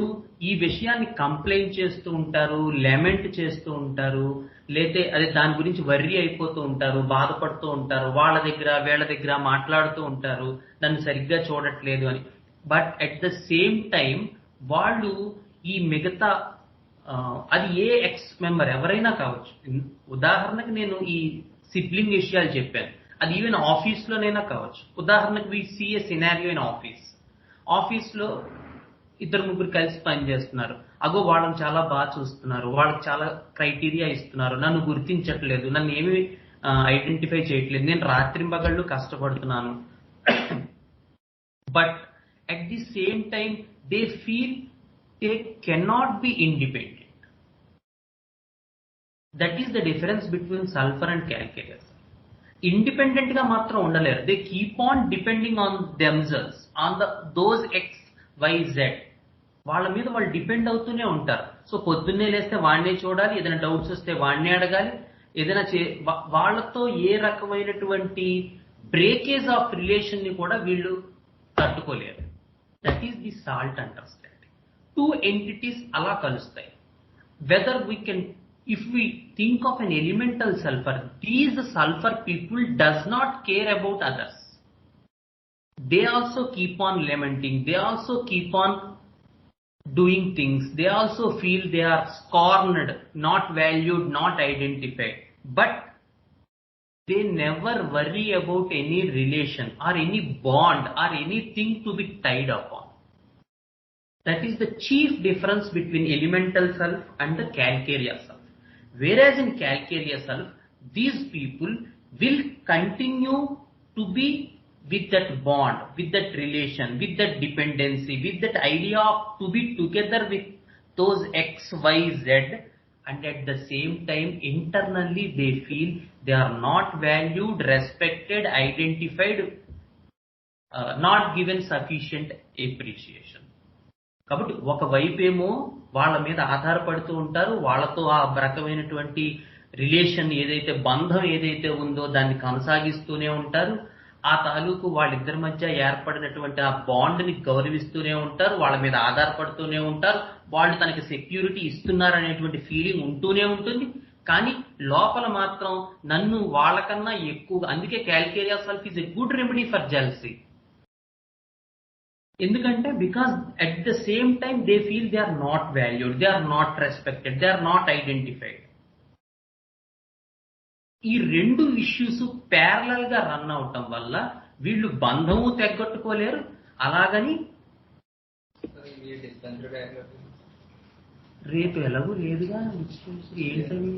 ఈ విషయాన్ని కంప్లైంట్ చేస్తూ ఉంటారు, లెమెంట్ చేస్తూ ఉంటారు, లేతే అదే దాని గురించి వర్రీ అయిపోతూ ఉంటారు, బాధపడుతూ ఉంటారు, వాళ్ళ దగ్గర వీళ్ళ దగ్గర మాట్లాడుతూ ఉంటారు, నన్ను సరిగ్గా చూడట్లేదు అని. But at the same time వాళ్ళు ఈ మిగతా, అది ఏ ఎక్స్ మెంబర్ ఎవరైనా కావచ్చు, ఉదాహరణకు నేను ఈ సిబ్లింగ్ విషయాలు చెప్పాను, అది ఈవెన్ ఆఫీస్ లోనైనా కావచ్చు. ఉదాహరణకు we see a scenario in office లో 2-3 కలిసి పనిచేస్తున్నారు, అగో వాళ్ళని చాలా బాగా చూస్తున్నారు, వాళ్ళకి చాలా క్రైటీరియా ఇస్తున్నారు, నన్ను గుర్తించట్లేదు, నన్ను ఏమి ఐడెంటిఫై చేయట్లేదు, నేను రాత్రింబగళ్ళు కష్టపడుతున్నాను. But at the same time they feel they cannot be independent. That is the difference between sulphur and calcarea. Independent గా మాత్రం ఉండలేరు, they keep on depending on themselves, on those X Y Z, వాళ్ళ మీద వాళ్ళు డిపెండ్ అవుతూనే ఉంటారు. సో పొద్దున్నే లేస్తే వాడినే చూడాలి, ఏదైనా డౌట్స్ వస్తే వాడినే అడగాలి, ఏదైనా వాళ్ళతో ఏ రకమైనటువంటి బ్రేకేజ్ ఆఫ్ రిలేషన్ ని కూడా వీళ్ళు తట్టుకోలేరు. That is the salt understanding. 2 entities అలా కలుస్తాయి. Whether we can, if we think of an elemental sulfur, these sulfur people does not care about others. They also keep on lamenting, they also keep on doing things, they also feel they are scorned, not valued, not identified, but they never worry about any relation or any bond or anything to be tied upon. That is the chief difference between elemental sulf and the calcareous sulf. Whereas in calcareous sulf, these people will continue to be with that bond, with that relation, with that dependency, with that idea of to be together with those X, Y, Z, and at the same time internally they feel they are not valued, respected, identified, not given sufficient appreciation. కాబట్టి ఒకవైపేమో వాళ్ళ మీద ఆధారపడుతూ ఉంటారు, వాళ్ళతో ఆ రకమైనటువంటి రిలేషన్ ఏదైతే బంధం ఏదైతే ఉందో దాన్ని కొనసాగిస్తూనే ఉంటారు, ఆ తాలూకు వాళ్ళిద్దరి మధ్య ఏర్పడినటువంటి ఆ బాండ్ ని గౌరవిస్తూనే ఉంటారు, వాళ్ళ మీద ఆధారపడుతూనే ఉంటారు, వాళ్ళు తనకి సెక్యూరిటీ ఇస్తున్నారు అనేటువంటి ఫీలింగ్ ఉంటూనే ఉంటుంది. కానీ లోపల మాత్రం నన్ను వాళ్ళకన్నా ఎక్కువగా, అందుకే calcarea sulph is a good remedy for jealousy. ఎందుకంటే because at the same time they feel they are not valued, they are not respected, they are not identified. ఈ 2 ఇష్యూస్ ప్యారలల్ గా రన్ అవటం వల్ల వీళ్ళు బంధము తెగొట్టుకోలేరు. అలాగని రేపు ఎలాగూ లేదుగా డిస్పెన్సరీ, ఏంటవి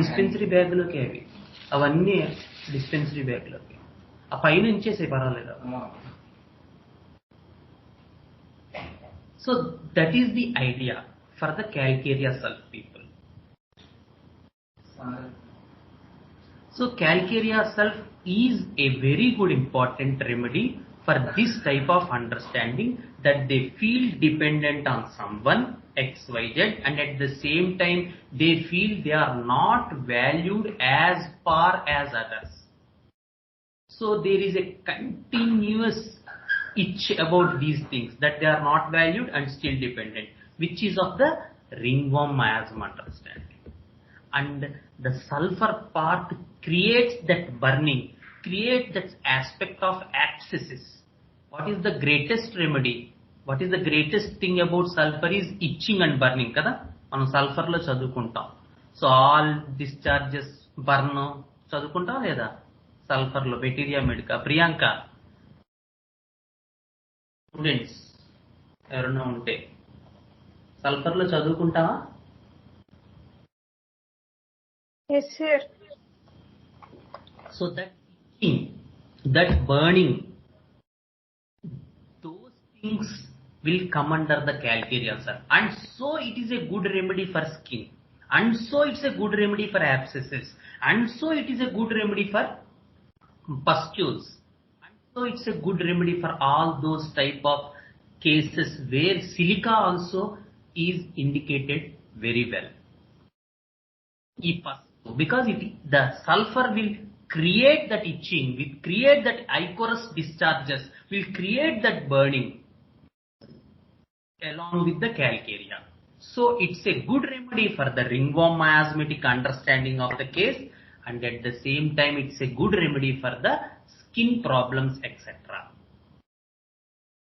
డిస్పెన్సరీ బ్యాగ్లోకి అవి అవన్నీ డిస్పెన్సరీ బ్యాగ్లోకి ఆ పైన ఉంచేసే పర్వాలేదు. So that is the idea for the calcarea self people. So Calcarea self is a very good important remedy for this type of understanding, that they feel dependent on someone XYZ, and at the same time they feel they are not valued as far as others. So there is a continuous itch about these things, that they are not valued and still dependent, which is of the ringworm miasm understanding. And the sulfur part creates that burning, creates that aspect of abscesses. What is the greatest remedy? What is the greatest thing about sulfur is itching and burning kada. మనం సల్ఫర్ లో చదువుకుంటాం. సో ఆల్ డిశ్చార్జెస్ బర్న్ చదువుకుంటాం లేదా సల్ఫర్ లో? బెటీరియా మెడికా, ప్రియాంక స్టూడెంట్స్ ఎవరైనా ఉంటే సల్ఫర్ లో చదువుకుంటావా? Yes, sir. So that itching, that burning, those things will come under the calcarea, sir. And so it is a good remedy for skin. And so it's a good remedy for abscesses. And so it is a good remedy for pustules. And so it's a good remedy for all those type of cases where silica also is indicated very well. Because the sulfur will create that itching, will create that ichorous discharges, will create that burning along with the calcarea. So it's a good remedy for the ringworm miasmatic understanding of the case, and at the same time it's a good remedy for the skin problems etc.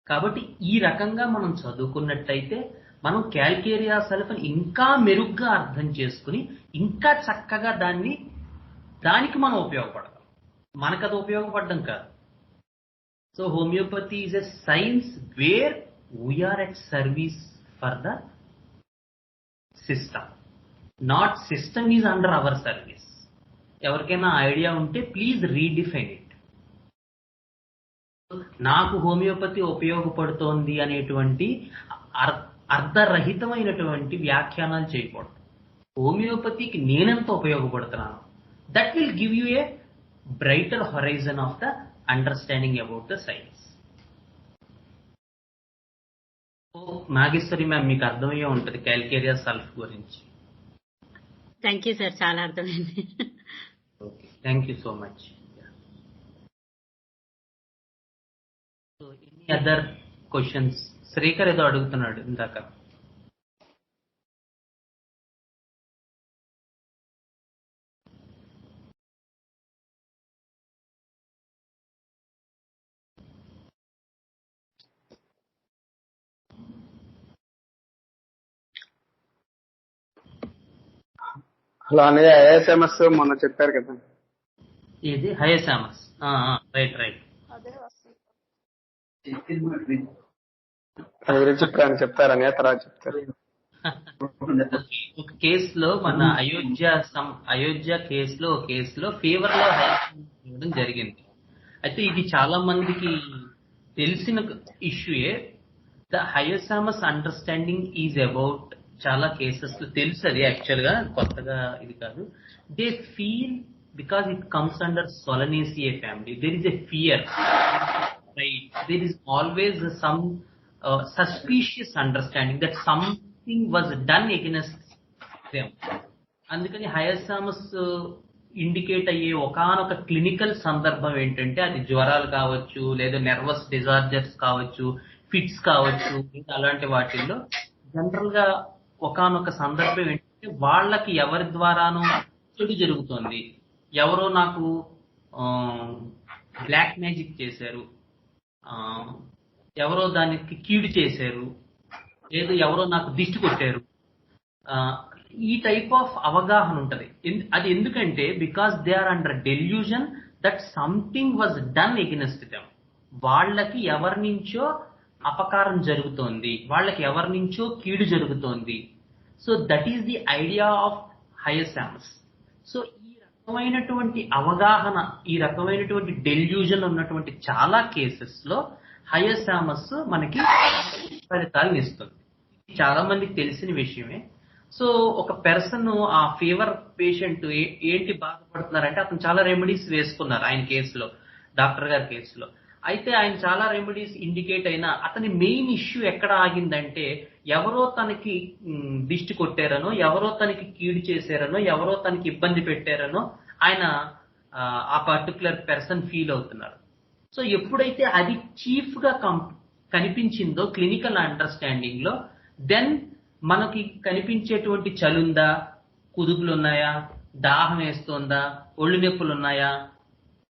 కాబట్టి ఈ రకంగా మనం చదువుకున్నట్టయితే మనం క్యాల్కేరియా సల్ఫర్ ఇంకా మెరుగ్గా అర్థం చేసుకుని ఇంకా చక్కగా దానికి మనం ఉపయోగపడతాం. మనకు అది ఉపయోగపడడం కాదు. So homeopathy is a science where we are at service for the system, not system is under our service. ఎవరికైనా ఐడియా ఉంటే ప్లీజ్ రీడిఫైన్ ఇట్. నాకు హోమియోపతి ఉపయోగపడుతోంది అనేటువంటి అర్ధరహితమైనటువంటి వ్యాఖ్యానాలు చేయకూడదు. హోమియోపతికి నేనెంత ఉపయోగపడుతున్నాను, that will give you a brighter horizon of the understanding about the science. Nageshwari ma'am, మీకు అర్థమయ్యే ఉంటుంది క్యాల్కేరియా సల్ఫ్ గురించి. థ్యాంక్ యూ సార్, చాలా అర్థమైంది. Okay, thank you so much. So any other questions? Srikar ఏదో అడుగుతున్నాడు ఇందాక. హలో అన్నయ్య, ఐఎస్ఎంఎస్ మొన్న చెప్పారు కదా. ఇది హయసామస్. Right right. దాని గురించి ఇప్పుడు చెప్తారని తర్వాత చెప్తారు. ఒక కేసులో మన అయోధ్య కేసులో ఫీవర్ లో ఇవ్వడం జరిగింది. అయితే ఇది చాలా మందికి తెలిసిన ఇష్యూయే. The hyoscyamus understanding is about, చాలా కేసెస్ లో తెలుసు, అది యాక్చువల్ గా కొత్తగా ఇది కాదు. They feel because it comes under Solanaceae family, there is a fear, right? There is always some suspicious understanding that something was done against them. అందుకని హయసామస్ ఇండికేట్ అయ్యే ఒకానొక క్లినికల్ సందర్భం ఏంటంటే, అది జ్వరాలు కావచ్చు, లేదా నర్వస్ డిజార్డర్స్ కావచ్చు, ఫిట్స్ కావచ్చు, అలాంటి వాటిల్లో జనరల్ గా ఒకానొక సందర్భం ఏంటంటే వాళ్ళకి ఎవరి ద్వారానో చెడు జరుగుతుంది. ఎవరో నాకు బ్లాక్ మ్యాజిక్ చేశారు, ఎవరో దానికి కీడు చేశారు, లేదు ఎవరో నాకు దిష్టి కొట్టారు, ఈ టైప్ ఆఫ్ అవగాహన ఉంటది. అది ఎందుకంటే because they are under delusion that something was done against them. వాళ్ళకి ఎవరి నుంచో అపకారం జరుగుతోంది, వాళ్ళకి ఎవరి నుంచో కీడు జరుగుతోంది. So that is the idea of hyoscyamus. So ఈ రకమైనటువంటి అవగాహన, ఈ రకమైనటువంటి డెల్యూజన్ ఉన్నటువంటి చాలా కేసెస్ లో హైయర్ సామస్ మనకి ఫలితాలను ఇస్తుంది. చాలా మందికి తెలిసిన విషయమే. సో ఒక పర్సన్, ఆ ఫీవర్ పేషెంట్ ఏంటి బాధపడుతున్నారంటే అతను చాలా రెమెడీస్ వేసుకున్నారు ఆయన కేసులో, డాక్టర్ గారి కేసులో. అయితే ఆయన చాలా రెమెడీస్ ఇండికేట్ అయినా అతని మెయిన్ ఇష్యూ ఎక్కడ ఆగిందంటే ఎవరో తనకి దిష్టి కొట్టారనో, ఎవరో తనకి కీడు చేశారనో, ఎవరో తనకి ఇబ్బంది పెట్టారనో ఆయన ఆ పర్టికులర్ పర్సన్ ఫీల్ అవుతున్నారు. సో ఎప్పుడైతే అది చీఫ్ గా కనిపించిందో క్లినికల్ అండర్స్టాండింగ్ లో, దెన్ మనకి కనిపించేటువంటి చలుందా, కుదుపులు ఉన్నాయా, దాహం వేస్తోందా, ఒళ్ళు నొప్పులు ఉన్నాయా,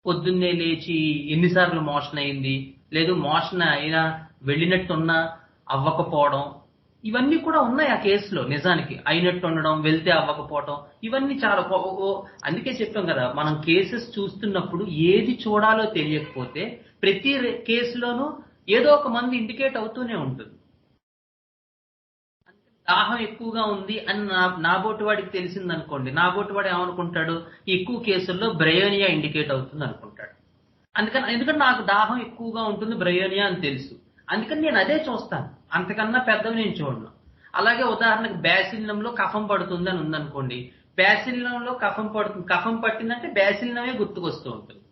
పొద్దున్నే లేచి ఎన్నిసార్లు మోషన్ అయింది, లేదు మోషన్ అయినా వెళ్ళినట్టున్నా అవ్వకపోవడం, ఇవన్నీ కూడా ఉన్నాయి ఆ కేసులో. నిజానికి అయినట్టు ఉండడం, వెళ్తే అవ్వకపోవడం, ఇవన్నీ చాలా. అందుకే చెప్పాం కదా, మనం కేసెస్ చూస్తున్నప్పుడు ఏది చూడాలో తెలియకపోతే ప్రతి కేసులోనూ ఏదో ఒక మంది ఇండికేట్ అవుతూనే ఉంటుంది. దాహం ఎక్కువగా ఉంది అని నా బోటి వాడికి తెలిసింది అనుకోండి, నా బోటి వాడు ఏమనుకుంటాడు, ఎక్కువ కేసుల్లో బ్రయోనియా ఇండికేట్ అవుతుంది అనుకుంటాడు. ఎందుకంటే నాకు దాహం ఎక్కువగా ఉంటుంది బ్రయోనియా అని తెలుసు, అందుకని నేను అదే చూస్తాను, అంతకన్నా పెద్దవి నేను చూడను. అలాగే ఉదాహరణకు బ్యాసిలినంలో కఫం పడుతుంది అని ఉందనుకోండి, బ్యాసిలినంలో కఫం పట్టిందంటే బ్యాసిలినమే గుర్తుకొస్తూ ఉంటుంది.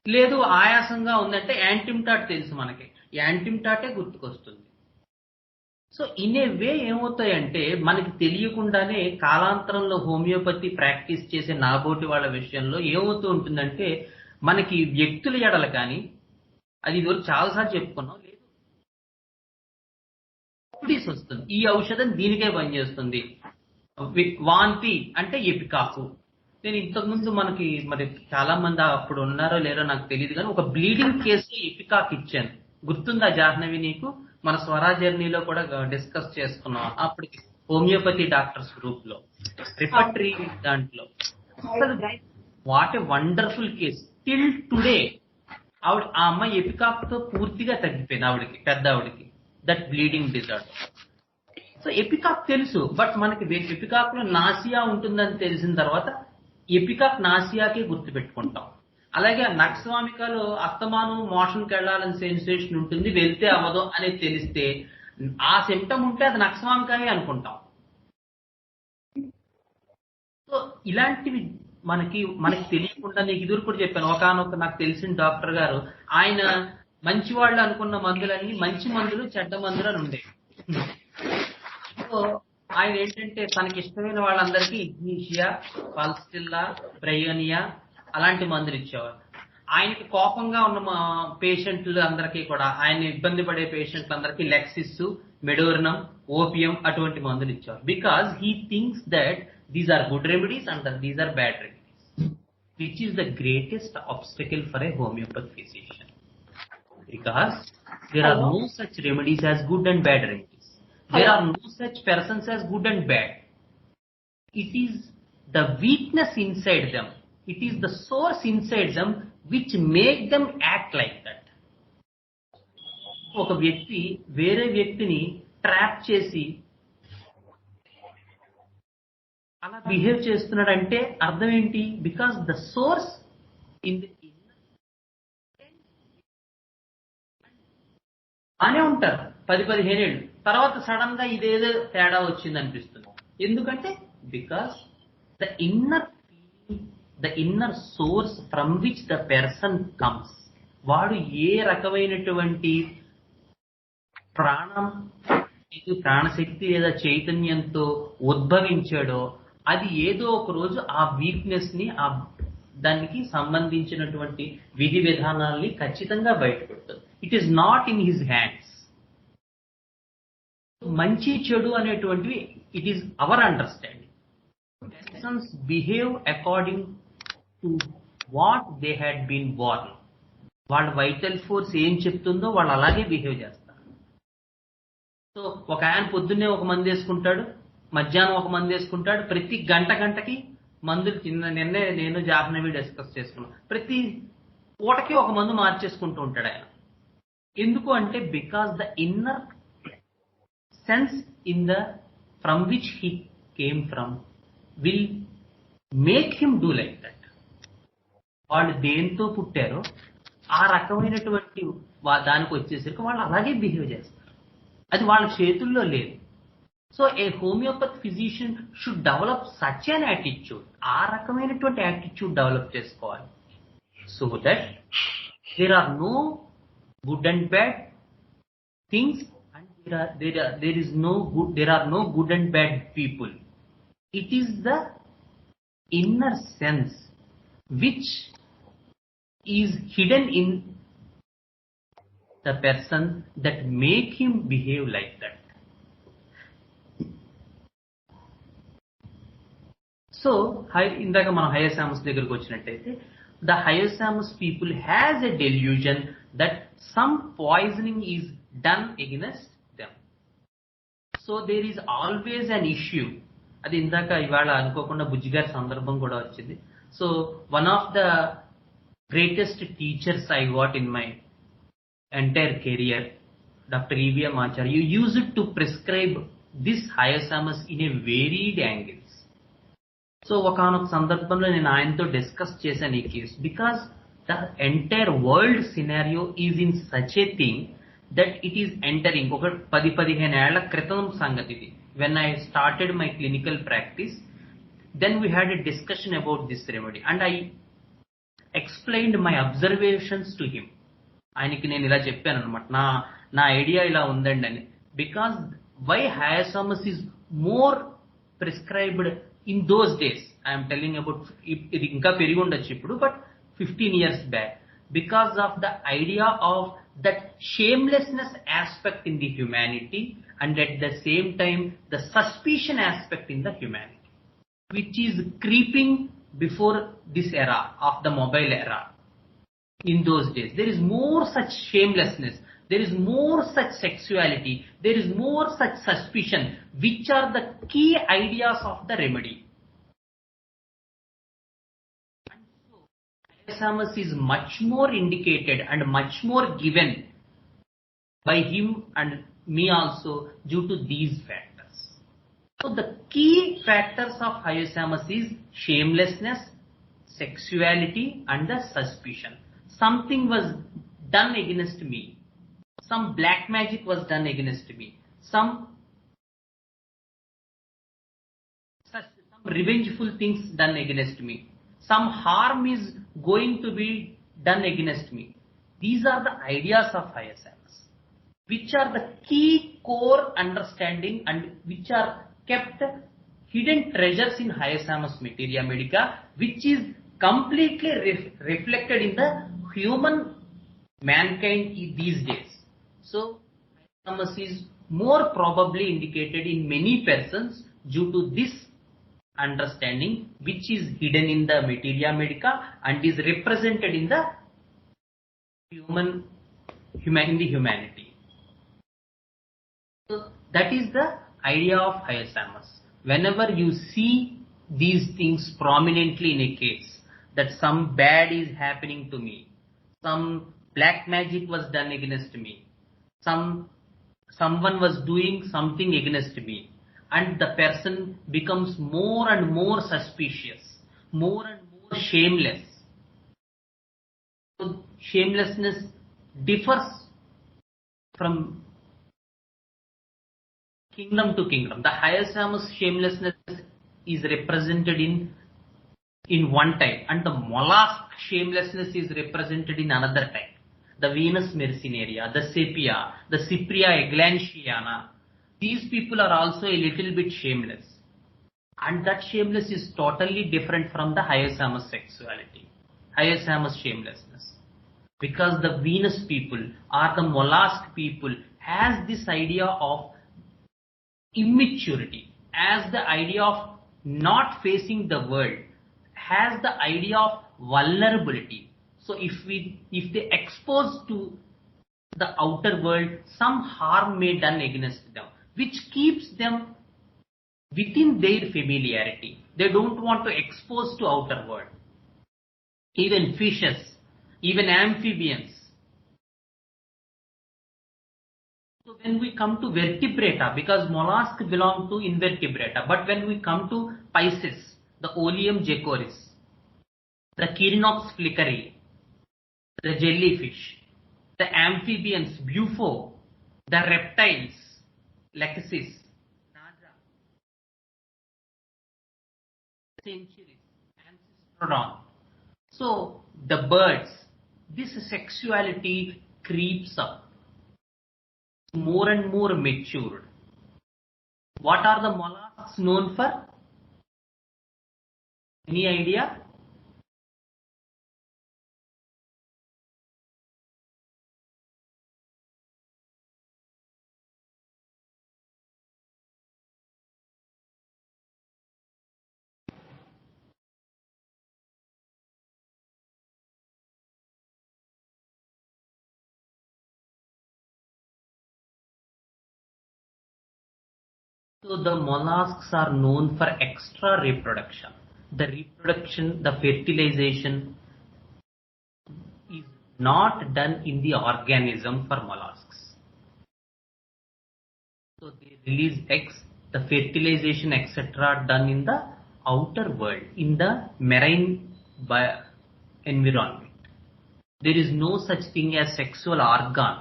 లేదు ఆయాసంగా ఉందంటే యాంటిమ్టాట్ తెలుసు మనకి, యాంటిమ్టాటే గుర్తుకొస్తుంది. సో ఇన్ ఏ వే ఏమవుతాయంటే మనకి తెలియకుండానే కాలాంతరంలో హోమియోపతి ప్రాక్టీస్ చేసే నాబోటి వాళ్ళ విషయంలో ఏమవుతూ ఉంటుందంటే మనకి వ్యక్తుల ఎడల కానీ, అది ఇదివరకు చాలాసార్లు చెప్పుకున్నాం, లేదు వస్తుంది, ఈ ఔషధం దీనికే పనిచేస్తుంది. వాంతి అంటే ఎపికాకు. నేను ఇంతకుముందు మనకి మరి చాలా మంది అప్పుడు ఉన్నారో లేరో నాకు తెలియదు కానీ ఒక బ్లీడింగ్ కేసులో ఎపికాక్ ఇచ్చాను, గుర్తుందా జాహ్నవి నీకు? మన స్వరాజ్ జర్నీలో కూడా డిస్కస్ చేసుకున్నాం అప్పటికి, హోమియోపతి డాక్టర్స్ గ్రూప్ లో, రిపర్టరీ దాంట్లో. అసలు what a wonderful case. Till today ఆవిడ, ఆ అమ్మాయి ఎపికాక్ తో పూర్తిగా తగ్గిపోయింది ఆవిడకి, పెద్ద ఆవిడకి, దట్ బ్లీడింగ్ డిజార్డర్. సో ఎపికాక్ తెలుసు, బట్ మనకి ఎపికాక్ లో నాసియా ఉంటుందని తెలిసిన తర్వాత ఎపికాక్ నాసియాకే గుర్తు పెట్టుకుంటాం. అలాగే నక్స్వామికలో అస్తమానం మోషన్కి వెళ్లాలని సెన్సేషన్ ఉంటుంది, వెళ్తే అవ్వదు అనేది తెలిస్తే ఆ సిమ్టమ్ ఉంటే అది నక్స్వామికనే అనుకుంటాం. సో ఇలాంటివి మనకి తెలియకుండా, నీకు ఎదురు కూడా చెప్పాను, ఒకనొక నాకు తెలిసిన డాక్టర్ గారు, ఆయన మంచి వాళ్ళు అనుకున్న మందులన్నీ మంచి మందులు చెడ్డ మందులు అని ఉండేవి. సో ఆయన ఏంటంటే తనకి ఇష్టమైన వాళ్ళందరికీ ఇగ్నీషియా, పల్స్టిల్లా, బ్రయోనియా అలాంటి మందులు ఇచ్చేవారు. ఆయనకి కోపంగా ఉన్న పేషెంట్లు అందరికీ కూడా, ఆయన ఇబ్బంది పడే పేషెంట్లు అందరికీ లెక్సిస్, మెడోరినం, ఓపియం అటువంటి మందులు ఇచ్చేవారు. Because he thinks that these are good remedies and these are bad remedies, which is the greatest obstacle for a homeopathy physician. Because there are no such remedies as good and bad remedies. There are no such persons as good and bad. It is the weakness inside them, it is the source inside them which make them act like that. ఒక వ్యక్తి వేరే వ్యక్తిని ట్రాప్ చేసి అలా బిహేవ్ చేస్తున్నాడంటే అర్థం ఏంటి? Because the source in the అనే ఉంటారు 10-15 ఏళ్ళు తర్వాత సడన్ గా ఇదేదో తేడా వచ్చింది అనిపిస్తుంది. ఎందుకంటే because the inner source from which the person comes, వాడు ఏ రకమైనటువంటి ప్రాణశక్తి లేదా చైతన్యంతో ఉద్భవించాడో అది ఏదో ఒక రోజు ఆ వీక్నెస్ ని, దానికి సంబంధించినటువంటి విధి విధానాల్ని ఖచ్చితంగా బయటపెడుతుంది. It is not in his hands. మంచి చెడు అనేటువంటివి it is our understanding. Persons behave according to what they had been born. వాళ్ళ వైటల్ ఫోర్స్ ఏం చెప్తుందో వాళ్ళు అలాగే బిహేవ్ చేస్తారు. సో ఒక ఆయన పొద్దున్నే ఒక మందు వేసుకుంటాడు, మధ్యాహ్నం ఒక మందు వేసుకుంటాడు, ప్రతి గంటకి మందులు నిన్నే నేను జాహ్నవి డిస్కస్ చేసుకున్నాం. ప్రతి పూటకి ఒక మందు మార్చేసుకుంటూ ఉంటాడు ఆయన. ఎందుకు అంటే because the inner sense in the from which he came from will make him do like that. వాళ్ళు దేంతో పుట్టారో ఆ రకమైనటువంటి దానికి వచ్చేసరికి వాళ్ళు అలాగే బిహేవ్ చేస్తారు. అది వాళ్ళ చేతుల్లో లేదు. So a homeopathy physician should develop such an attitude. ఆ రకమైనటువంటి యాటిట్యూడ్ డెవలప్ చేసుకోవాలి. So that there are no good and bad things and there are no good and bad people. It is the inner sense which is hidden in the person that make him behave like that. So ఇందాక మనం హయసామస్ దగ్గరకు వచ్చినట్టయితే the hyoscyamus people has a delusion that some poisoning is done against them. So there is always an issue. అది ఇందాక ఇవాళ అనుకోకుండా బుజ్జిగారి సందర్భం కూడా వచ్చింది. So one of the greatest teachers I got in my entire career, Dr. E.V.M. Acharya, you use it to prescribe this hyasamas in a varied angles. So ఒకనొక సందర్భంలో నేను ఆయనతో డిస్కస్ చేశాను ఈ case. Because the entire world scenario is in such a thing that it is entering. ఒక 10-15 ఏళ్ల క్రితం సంగతి ఇది. When I started my clinical practice, then we had a discussion about this remedy and I explained my observations to him. ఆయనకి నేను ఇలా చెప్పాను అనమాట, నా ఐడియా ఇలా ఉందండి అని. Because why hyoscyamus is more prescribed in those days, I'm telling about, ఇది ఇంకా పెరిగి ఉండొచ్చు ఇప్పుడు, but 15 years back, because of the idea of that shamelessness aspect in the humanity and at the same time the suspicion aspect in the humanity, which is creeping before this era of the mobile era. In those days there is more such shamelessness, there is more such sexuality, there is more such suspicion, which are the key ideas of the remedy. And so hyasamas is much more indicated and much more given by him and me also due to these factors. So the key factors of hyasamas is shamelessness, sexuality and the suspicion. Something was done against me. Some black magic was done against me. Some revengeful things done against me. Some harm is going to be done against me. These are the ideas of hyasamas, which are the key core understanding and which are kept hidden treasures in hyasamas materia medica, which is completely reflected in the human mankind these days. So hyasamas is more probably indicated in many persons due to this understanding, which is hidden in the materia medica and is represented in the humanity. So that is the idea of hyasamas. Whenever you see these things prominently in a case, that some bad is happening to me, some black magic was done against me, someone was doing something against me, and the person becomes more and more suspicious, more and more shameless. So shamelessness differs from kingdom to kingdom. The hyasamas shamelessness is represented in one type, and the mollusk shamelessness is represented in another type. The Venus mercenaria, the sepia, the Cypria eglantiana, these people are also a little bit shameless, and that shameless is totally different from the hyasamas sexuality, hyasamas shamelessness, because the Venus people or the mollusk people has this idea of immaturity, as the idea of not facing the world, has the idea of vulnerability. So if they expose to the outer world, some harm may done against them, which keeps them within their familiarity, They don't want to expose to outer world. Even fishes, even amphibians. So when we come to vertebrata, because mollusks belong to invertebrata, but when we come to Pisces, the Oleum jacoris, the Chirinox flickeri, the jellyfish, the amphibians, Bufo, the reptiles, Lexis, Naja, Centuries, Ancestrodon. So the birds, this sexuality creeps up, more and more matured. What are the mollusks known for? Any idea? So the mollusks are known for extra reproduction. The reproduction, the fertilization is not done in the organism for mollusks. So they release eggs, the fertilization etc. done in the outer world, in the marine environment. There is no such thing as sexual organ.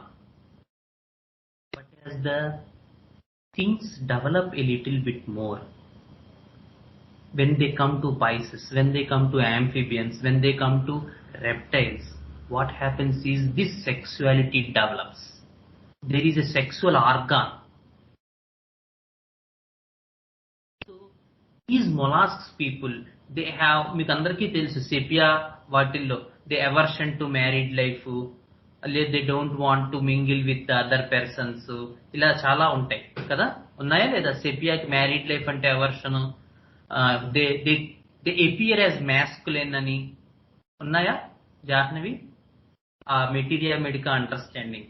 But as the things develop a little bit more, when they come to Pisces, when they come to amphibians, when they come to reptiles, what happens is this sexuality develops. There is a sexual organ. So these mollusks people, they have, మీకు అందరికీ తెలుసు సెపియా వాటిల్లో they aversion to married life, they don't want to mingle with other persons, ఇలా చాలా ఉంటాయి కదా, ఉన్నాయా లేదా? సెపియాకి మ్యారీడ్ లైఫ్ అంటే అవర్షన్, దే అపియర్ యాజ్ మ్యాస్కులెన్ అని ఉన్నాయా జాహ్నవి? ఆ మెటీరియా మెడికా అండర్స్టాండింగ్.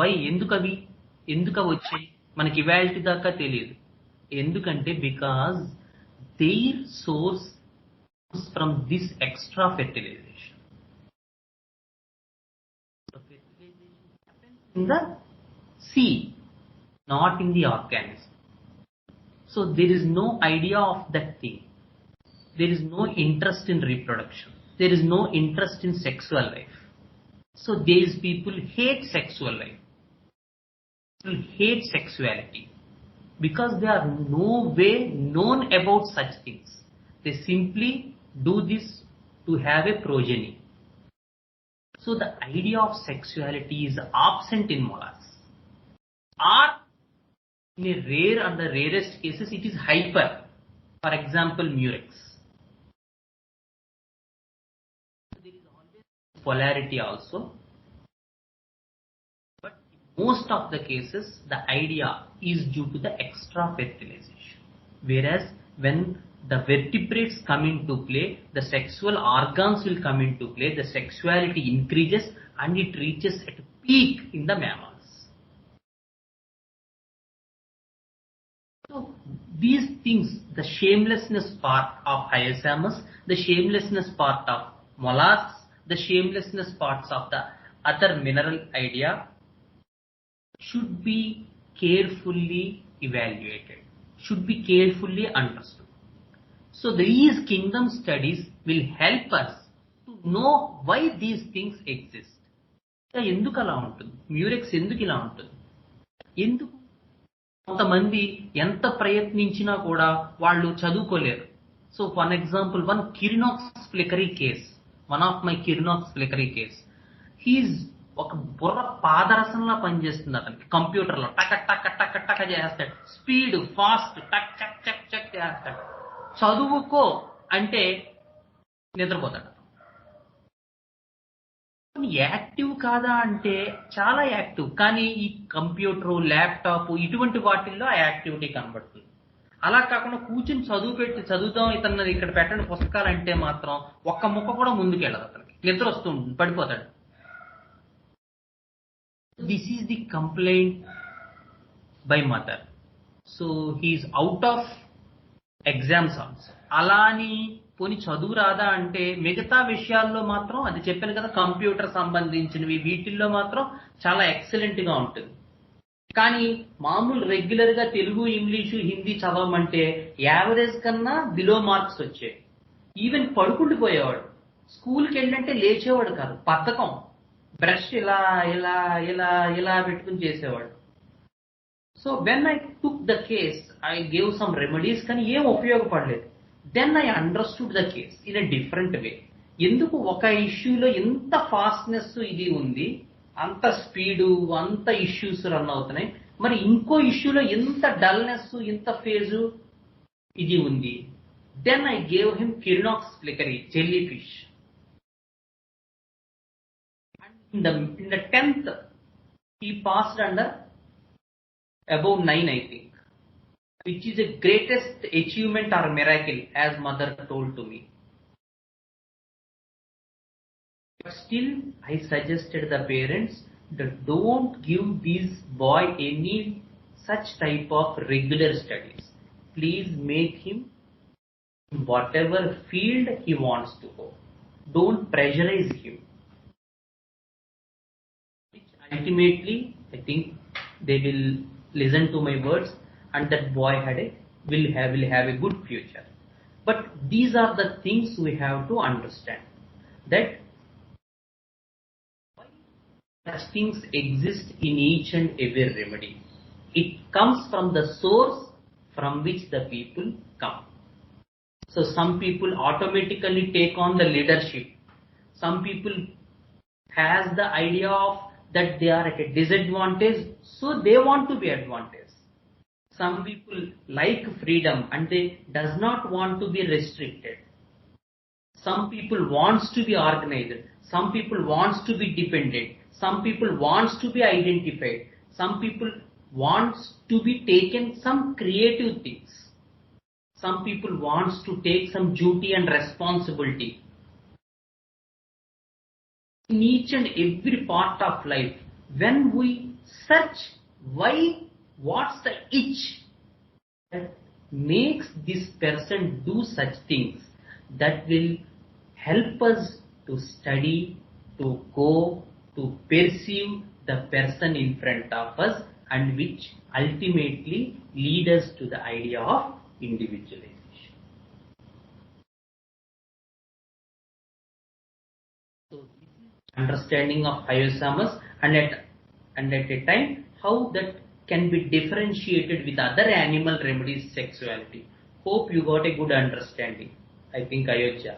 వై, ఎందుకు అవి వచ్చాయి మనకి ఇవాల్టి దాకా తెలియదు. ఎందుకంటే because their source from this extra fertilisation. In the sea, not in the organism. So there is no idea of that thing. There is no interest in reproduction. There is no interest in sexual life. So these people hate sexual life. People hate sexuality because they are no way known about such things. They simply do this to have a progeny. So the idea of sexuality is absent in mollusks. Or in a rare and the rarest cases, it is hyper. For example, murex. There is always polarity also. But in most of the cases, the idea is due to the extra fertilization. Whereas when the vertebrates come into play, the sexual organs will come into play, the sexuality increases and it reaches at a peak in the mammals. So these things, the shamelessness part of hyosamus, the shamelessness part of mollusks, the shamelessness parts of the other mineral idea should be carefully evaluated, should be carefully understood. So these kingdom studies will help us to know why these things exist. ఎందుకు అలా ఉంటుంది, మ్యూరెక్స్ ఎందుకు ఇలా ఉంటుంది, ఎందుకు కొంతమంది ఎంత ప్రయత్నించినా కూడా వాళ్ళు చదువుకోలేరు. So for example, one chironex fleckeri case, one of my chironex fleckeri case, he's ఒక బుర్ర పాదరసంలా పనిచేస్తుంది అతనికి. కంప్యూటర్లో టక టక టక టక చేస్తాడు, స్పీడ్ ఫాస్ట్ టక్ చక్ చక్ చక్ చేస్తాడు. చదువుకో అంటే నిద్రపోతాడు. యాక్టివ్ కాదా అంటే చాలా యాక్టివ్, కానీ ఈ కంప్యూటర్, ల్యాప్టాప్ ఇటువంటి వాటిల్లో ఆ యాక్టివిటీ కనబడుతుంది. అలా కాకుండా కూర్చుని చదువుదాం ఇతను ఇక్కడ పెట్టండి పుస్తకాలు అంటే మాత్రం ఒక్క ముక్క కూడా ముందుకెళ్ళదు, అతనికి నిద్ర వస్తుంది, పడిపోతాడు. This is the complaint by mother. So he is out of exams also. అలా అని పోనీ చదువు రాదా అంటే మిగతా విషయాల్లో మాత్రం అది చెప్పాను కదా, కంప్యూటర్ సంబంధించినవి వీటిల్లో మాత్రం చాలా ఎక్సలెంట్ గా ఉంటుంది. కానీ మామూలు రెగ్యులర్ గా తెలుగు, ఇంగ్లీషు, హిందీ చదవమంటే యావరేజ్ కన్నా బిలో మార్క్స్ వచ్చాయి. ఈవెన్ పడుకుండిపోయేవాడు, స్కూల్కి వెళ్ళంటే లేచేవాడు కాదు, పథకం, బ్రష్ ఇలా ఇలా ఇలా ఇలా పెట్టుకుని చేసేవాడు. So when I took the case, I gave some remedies, కానీ ఏం ఉపయోగపడలేదు. Then I understood the case in a different way. ఎందుకు ఒక ఇష్యూలో ఎంత ఫాస్ట్నెస్ ఇది ఉంది, అంత స్పీడు, అంత ఇష్యూస్ రన్ అవుతున్నాయి, మరి ఇంకో ఇష్యూలో ఎంత డల్నెస్, ఇంత ఫేజు ఇది ఉంది. Then I gave him chironex fleckeri, jelly fish. In the 10th, he passed under above 9, I think, which is the greatest achievement or miracle, as mother told to me. But still, I suggested the parents that don't give this boy any such type of regular studies. Please make him in whatever field he wants to go. Don't pressurize him. Ultimately, I think they will listen to my words, and that boy will have a good future. But these are the things we have to understand, that such things exist in each and every remedy. It comes from the source from which the people come. So some people automatically take on the leadership. Some people has the idea of that they are at a disadvantage, so they want to be advantaged. Some people like freedom and they does not want to be restricted. Some people wants to be organized. Some people wants to be dependent. Some people wants to be identified. Some people wants to be taken some creative things. Some people wants to take some duty and responsibility. In each and every part of life, when we search why, what's the itch that makes this person do such things, that will help us to study, to go, to perceive the person in front of us, and which ultimately lead us to the idea of individualization. So understanding of hyoscyamus, and at a time how that can be differentiated with other animal remedies, sexuality. Hope you got a good understanding. I think Ayodhya.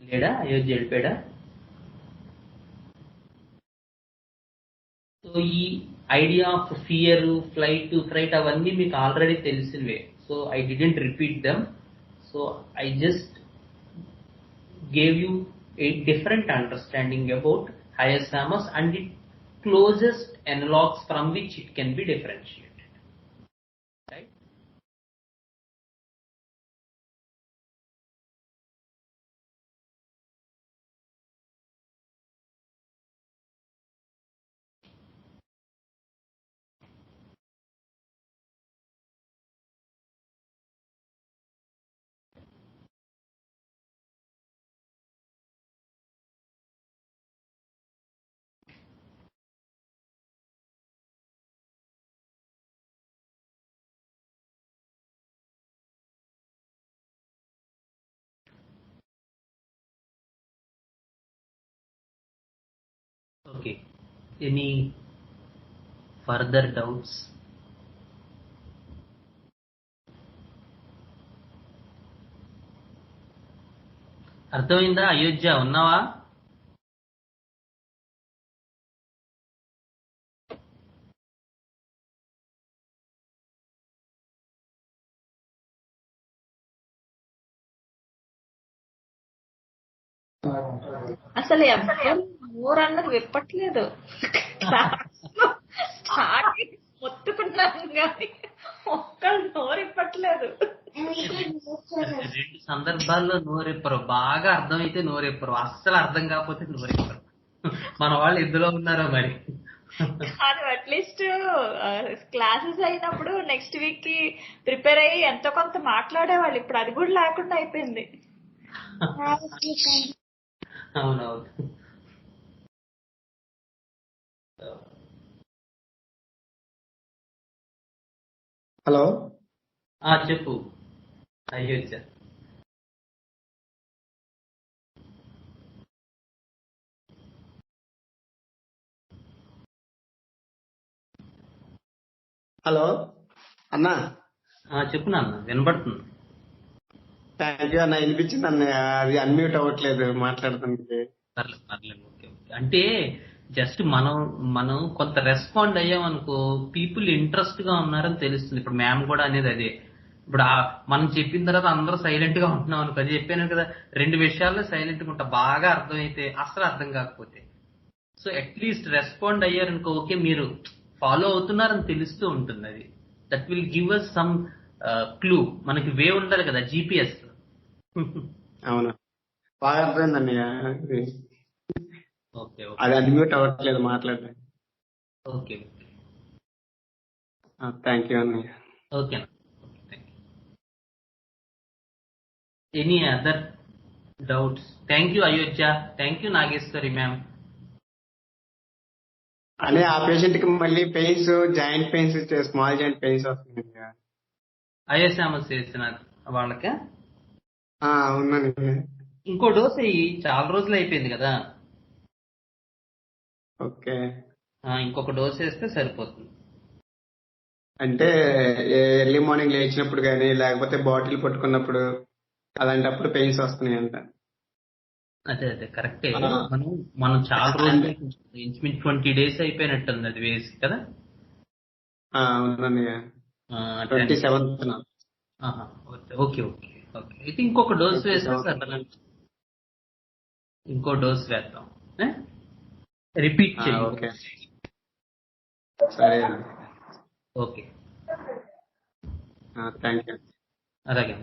లేడా అయోధ్య వెళ్ళిపోయాడా? సో ఈ ఐడియా ఆఫ్ ఫియర్, ఫ్రైట్ అవన్నీ మీకు ఆల్రెడీ తెలిసినవే. So I didn't repeat them. So I just gave you a different understanding about hyoscyamus and its closest analogues from which it can be differentiated. Right? Okay. Any further doubts? అర్థమైందా? అయోధ్య ఉన్నావా? అసలు ఎవ్వరు నోరన్నది విప్పట్లేదు. స్టార్టింగ్ మొత్తుకున్నాను కానీ ఒక్కళ్ళు నోరు ఇప్పట్లేదు. 2 సందర్భాల్లో నోరెప్పరు, బాగా అర్థమైతే నోరెప్పరు, అస్సలు అర్థం కాకపోతే నోరెప్పరు. మన వాళ్ళు ఎందులో ఉన్నారో మరి. అది అట్లీస్ట్ క్లాసెస్ అయినప్పుడు నెక్స్ట్ వీక్ కి ప్రిపేర్ అయ్యి ఎంతో కొంత మాట్లాడేవాళ్ళు. ఇప్పుడు అది కూడా లేకుండా అయిపోయింది. అవునవును. హలో, చెప్పు అయ్యొచ్చా. హలో అన్నా. చెప్పు నాన్న, వినబడుతుంది. థ్యాంక్ యూ అన్న, వినిపించింది అన్న. అది అన్మ్యూట్ అవ్వట్లేదు మాట్లాడుతుంది. పర్లేదు పర్లేదు, ఓకే ఓకే. అంటే జస్ట్ మనం కొంత రెస్పాండ్ అయ్యామనుకో, పీపుల్ ఇంట్రెస్ట్ గా ఉన్నారని తెలుస్తుంది. ఇప్పుడు మ్యామ్ కూడా అనేది అదే. ఇప్పుడు మనం చెప్పిన తర్వాత అందరూ సైలెంట్ గా ఉంటున్నాం అనుకో, అది చెప్పాను కదా, 2 విషయాల్లో సైలెంట్ గా ఉంటా, బాగా అర్థమైతే అసలు అర్థం కాకపోతే. సో అట్లీస్ట్ రెస్పాండ్ అయ్యారనుకో, ఓకే మీరు ఫాలో అవుతున్నారని తెలుస్తూ ఉంటుంది. అది that will give us some clue. మనకి వే ఉండాలి కదా, జీపీఎస్. అవును, బాగా అర్థమైంది అన్నయ్య. ఓకే అది అన్మ్యూట్ అవ్వట్లేదు మాట్లాడడానికి. ఓకే ఓకే థ్యాంక్ యూ అన్నయ్య. Okay. Any other doubts? Thank you Ayodhya, thank you Nageshwari ma'am. అనే ఆ పేషెంట్ కి మళ్ళీ pains, joint pains, small joint pains వస్తున్నాయి. ఐఎస్ఎంఎస్ చేసిన వాళ్ళకే అవునండి. ఇంకో డోస్ అయ్యి చాలా రోజులు అయిపోయింది కదా. ఓకే, ఇంకొక డోస్ వేస్తే సరిపోతుంది. అంటే ఎర్లీ మార్నింగ్ లేచినప్పుడు కానీ, లేకపోతే బాటిల్ పట్టుకున్నప్పుడు, అలాంటప్పుడు పెయిన్స్ వస్తున్నాయి అంట. అదే అదే కరెక్టే. మనం చాలా రోజులు, ఇంచుమించు 20 days అయిపోయినట్టుంది అది వేసి కదా. అవునండి, 27th. Okay okay okay. అయితే ఇంకొక డోస్ వేస్తే సరే, ఇంకో డోస్ వేద్దాం, రిపీట్ చేయండి. ఓకే సరే అండి. Okay, thank you. అలాగే.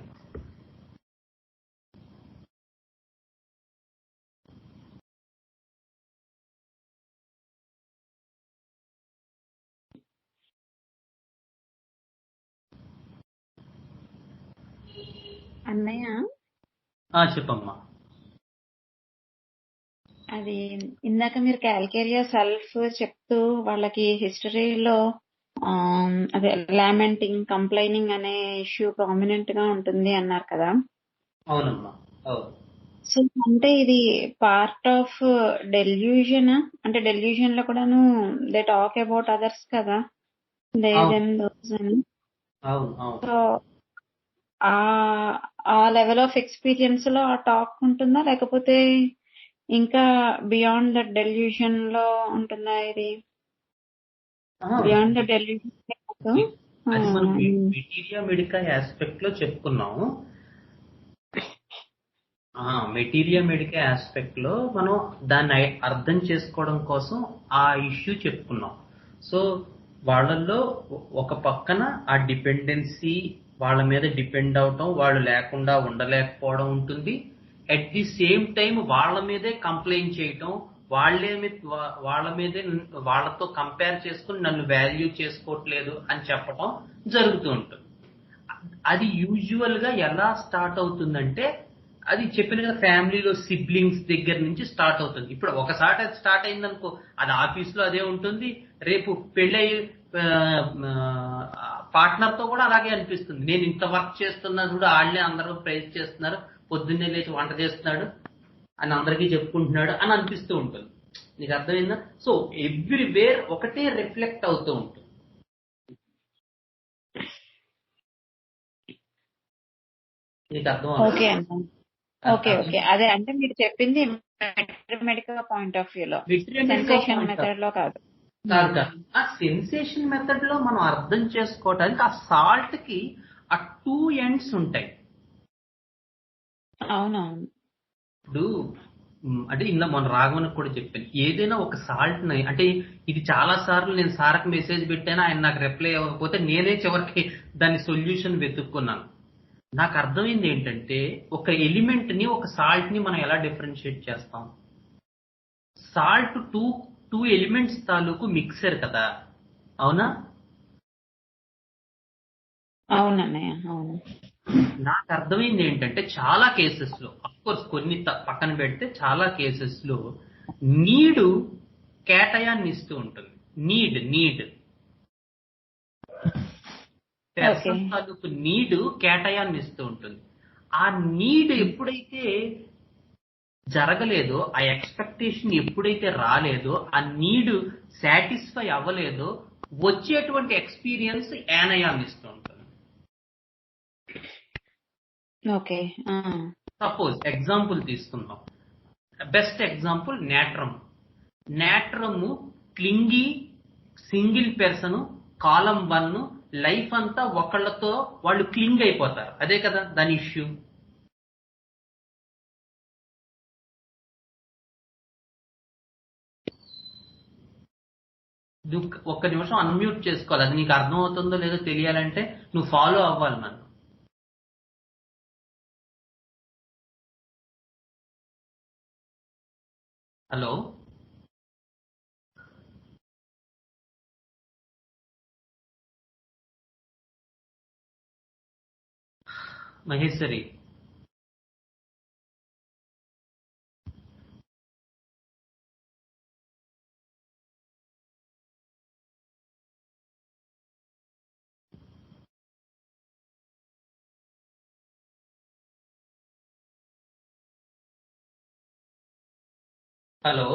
అన్నయ్య, చెప్పమ్మా. అది ఇందాక మీరు క్యాల్కేరియా సెల్ఫ్ చెప్తూ వాళ్ళకి హిస్టరీలో అదే లామెంటింగ్, కంప్లైనింగ్ అనే ఇష్యూ ప్రామినెంట్ గా ఉంటుంది అన్నారు కదా. అవునమ్మా. సో అంటే ఇది పార్ట్ ఆఫ్ డెల్యూజన్. అంటే డెల్యూజన్ లో కూడాను దే టాక్ అబౌట్ అదర్స్ కదా, దే దెమ్ దోస్ అని. సో ఆ లెవెల్ ఆఫ్ ఎక్స్పీరియన్స్ లో ఆ టాక్ ఉంటుందా, లేకపోతే ఇంకా బియాండ్ ద డెల్యూషన్ లో ఉంటుందా? ఇది బియాండ్ ద డెల్యూషన్. అది మనం మెటీరియా మెడికా ఆస్పెక్ట్ లో చెప్పుకున్నాము. మెటీరియా మెడికా ఆస్పెక్ట్ లో మనం దాన్ని అర్థం చేసుకోవడం కోసం ఆ ఇష్యూ చెప్పుకున్నాం. సో వాళ్ళల్లో ఒక పక్కన ఆ డిపెండెన్సీ, వాళ్ళ మీద డిపెండ్ అవటం, వాళ్ళు లేకుండా ఉండలేకపోవడం ఉంటుంది. అట్ ది సేమ్ టైం వాళ్ళ మీదే కంప్లైంట్ చేయటం, వాళ్ళ మీదే వాళ్ళతో కంపేర్ చేసుకుని నన్ను వాల్యూ చేసుకోవట్లేదు అని చెప్పడం జరుగుతూ ఉంటుంది. అది యూజువల్ గా ఎలా స్టార్ట్ అవుతుందంటే, అది చెప్పిన కదా, ఫ్యామిలీలో సిబ్లింగ్స్ దగ్గర నుంచి స్టార్ట్ అవుతుంది. ఇప్పుడు ఒకసారి అది స్టార్ట్ అయిందనుకో, అది ఆఫీస్ లో అదే ఉంటుంది, రేపు పెళ్ళై పార్ట్నర్ తో కూడా అలాగే అనిపిస్తుంది. నేను ఇంత వర్క్ చేస్తున్నా చూడు, వాళ్ళే అందరూ ప్రైజ్ చేస్తున్నారు, పొద్దున్నే లేచి వంట చేస్తున్నాడు అని అందరికీ చెప్పుకుంటున్నాడు అని అనిపిస్తూ ఉంటుంది. నీకు అర్థమైందా? సో ఎవ్రీవేర్ ఒకటే రిఫ్లెక్ట్ అవుతూ ఉంటుంది. నీకు అర్థం? ఓకే అండి, ఓకే ఓకే. అదే అంటే మీరు చెప్పింది మెడికల్ పాయింట్ ఆఫ్ వ్యూ లో, సెన్సేషన్ మెథడ్ లో కాదు. ఆ సెన్సేషన్ మెథడ్ లో మనం అర్థం చేసుకోవడానికి ఆ సాల్ట్ కి ఆ 2 ends ఉంటాయి. అవునవును. ఇప్పుడు అంటే ఇందులో మన రాఘవనికి కూడా చెప్పాను, ఏదైనా ఒక సాల్ట్ ని, అంటే ఇది చాలా సార్లు నేను సార్కి మెసేజ్ పెట్టాను, ఆయన నాకు రిప్లై ఇవ్వకపోతే నేనే చివరికి దాని సొల్యూషన్ వెతుక్కున్నాను. నాకు అర్థమైంది ఏంటంటే ఒక ఎలిమెంట్ ని ఒక సాల్ట్ ని మనం ఎలా డిఫరెన్షియేట్ చేస్తాం. సాల్ట్ టూ ఎలిమెంట్స్ తాలూకు మిక్సర్ కదా, అవునా? అవునన్నయ్య, అవును. నాకు అర్థమైంది ఏంటంటే చాలా కేసెస్ లో, అఫ్కోర్స్ కొన్ని పక్కన పెడితే, చాలా కేసెస్ లో నీడు కేటయాన్ని ఇస్తూ ఉంటుంది. నీడ్ పెర్సన్ తాలూకు నీడు కేటయాన్ని ఇస్తూ ఉంటుంది. ఆ నీడ్ ఎప్పుడైతే జరగలేదో, ఆ ఎక్స్పెక్టేషన్ ఎప్పుడైతే రాలేదో, ఆ నీడ్ సాటిస్ఫై అవ్వలేదో వచ్చేటువంటి ఎక్స్పీరియన్స్ యానయాన్ని ఇస్తూ ఉంటుంది. ఓకే. సపోజ్ ఎగ్జాంపుల్ తీసుకుందాం. బెస్ట్ ఎగ్జాంపుల్ నేట్రము క్లింగి సింగిల్ పర్సన్ కాలం 1 లైఫ్ అంతా ఒకళ్ళతో వాళ్ళు క్లింగ్ అయిపోతారు. అదే కదా దాని ఇష్యూ. ఒక్క నిమిషం అన్మ్యూట్ చేసుకోవాలి. అది నీకు అర్థమవుతుందో లేదో తెలియాలంటే నువ్వు ఫాలో అవ్వాలి నన్ను. హలో, మహేశ్వరి. హలో,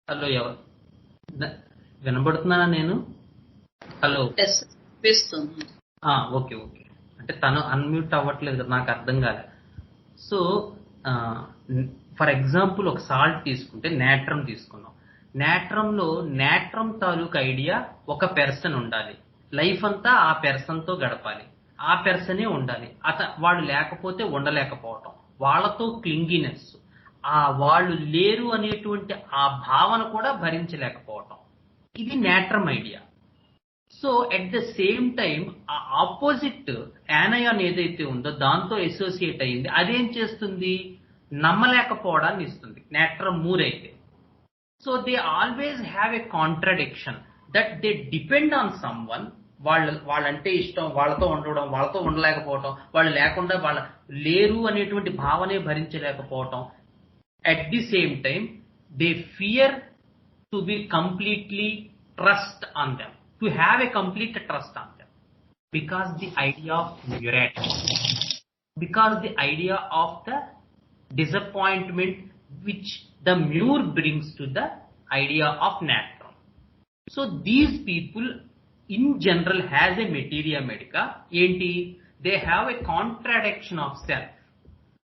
హలో, ఎవరు వినబడుతున్నానా నేను? Hello, okay okay. అంటే తను అన్మ్యూట్ అవ్వట్లేదు కదా, నాకు అర్థం కాలేదు. సో ఫర్ ఎగ్జాంపుల్ ఒక సాల్ట్ తీసుకుంటే నేట్రమ్ తీసుకున్నాం. నేట్రమ్ తాలూకు ఐడియా ఒక పెర్సన్ ఉండాలి, లైఫ్ అంతా ఆ పెర్సన్ తో గడపాలి, ఆ పెర్సనే ఉండాలి, వాళ్ళు లేకపోతే ఉండలేకపోవటం, వాళ్ళతో క్లింగినెస్, వాళ్ళు లేరు అనేటువంటి ఆ భావన కూడా భరించలేకపోవటం, ఇది natrum idea. So at the same time ఆ ఆపోజిట్ యానయాన్ ఏదైతే ఉందో దాంతో అసోసియేట్ అయింది, అదేం చేస్తుంది? నమ్మలేకపోవడాన్ని ఇస్తుంది నేట్రమ్ మూర్ అయితే. So they always have a contradiction that they depend on some one. వాళ్ళంటే ఇష్టం, వాళ్ళతో ఉండడం, వాళ్ళతో ఉండలేకపోవటం, వాళ్ళు లేకుండా వాళ్ళ లేరు అనేటువంటి భావనే భరించలేకపోవటం. At the same time, they fear to be completely trust on them, to have a complete trust on them, because the idea of murate, because the idea of the disappointment which the mure brings to the idea of natron. So these people in general has a materia medica. They have a contradiction of self.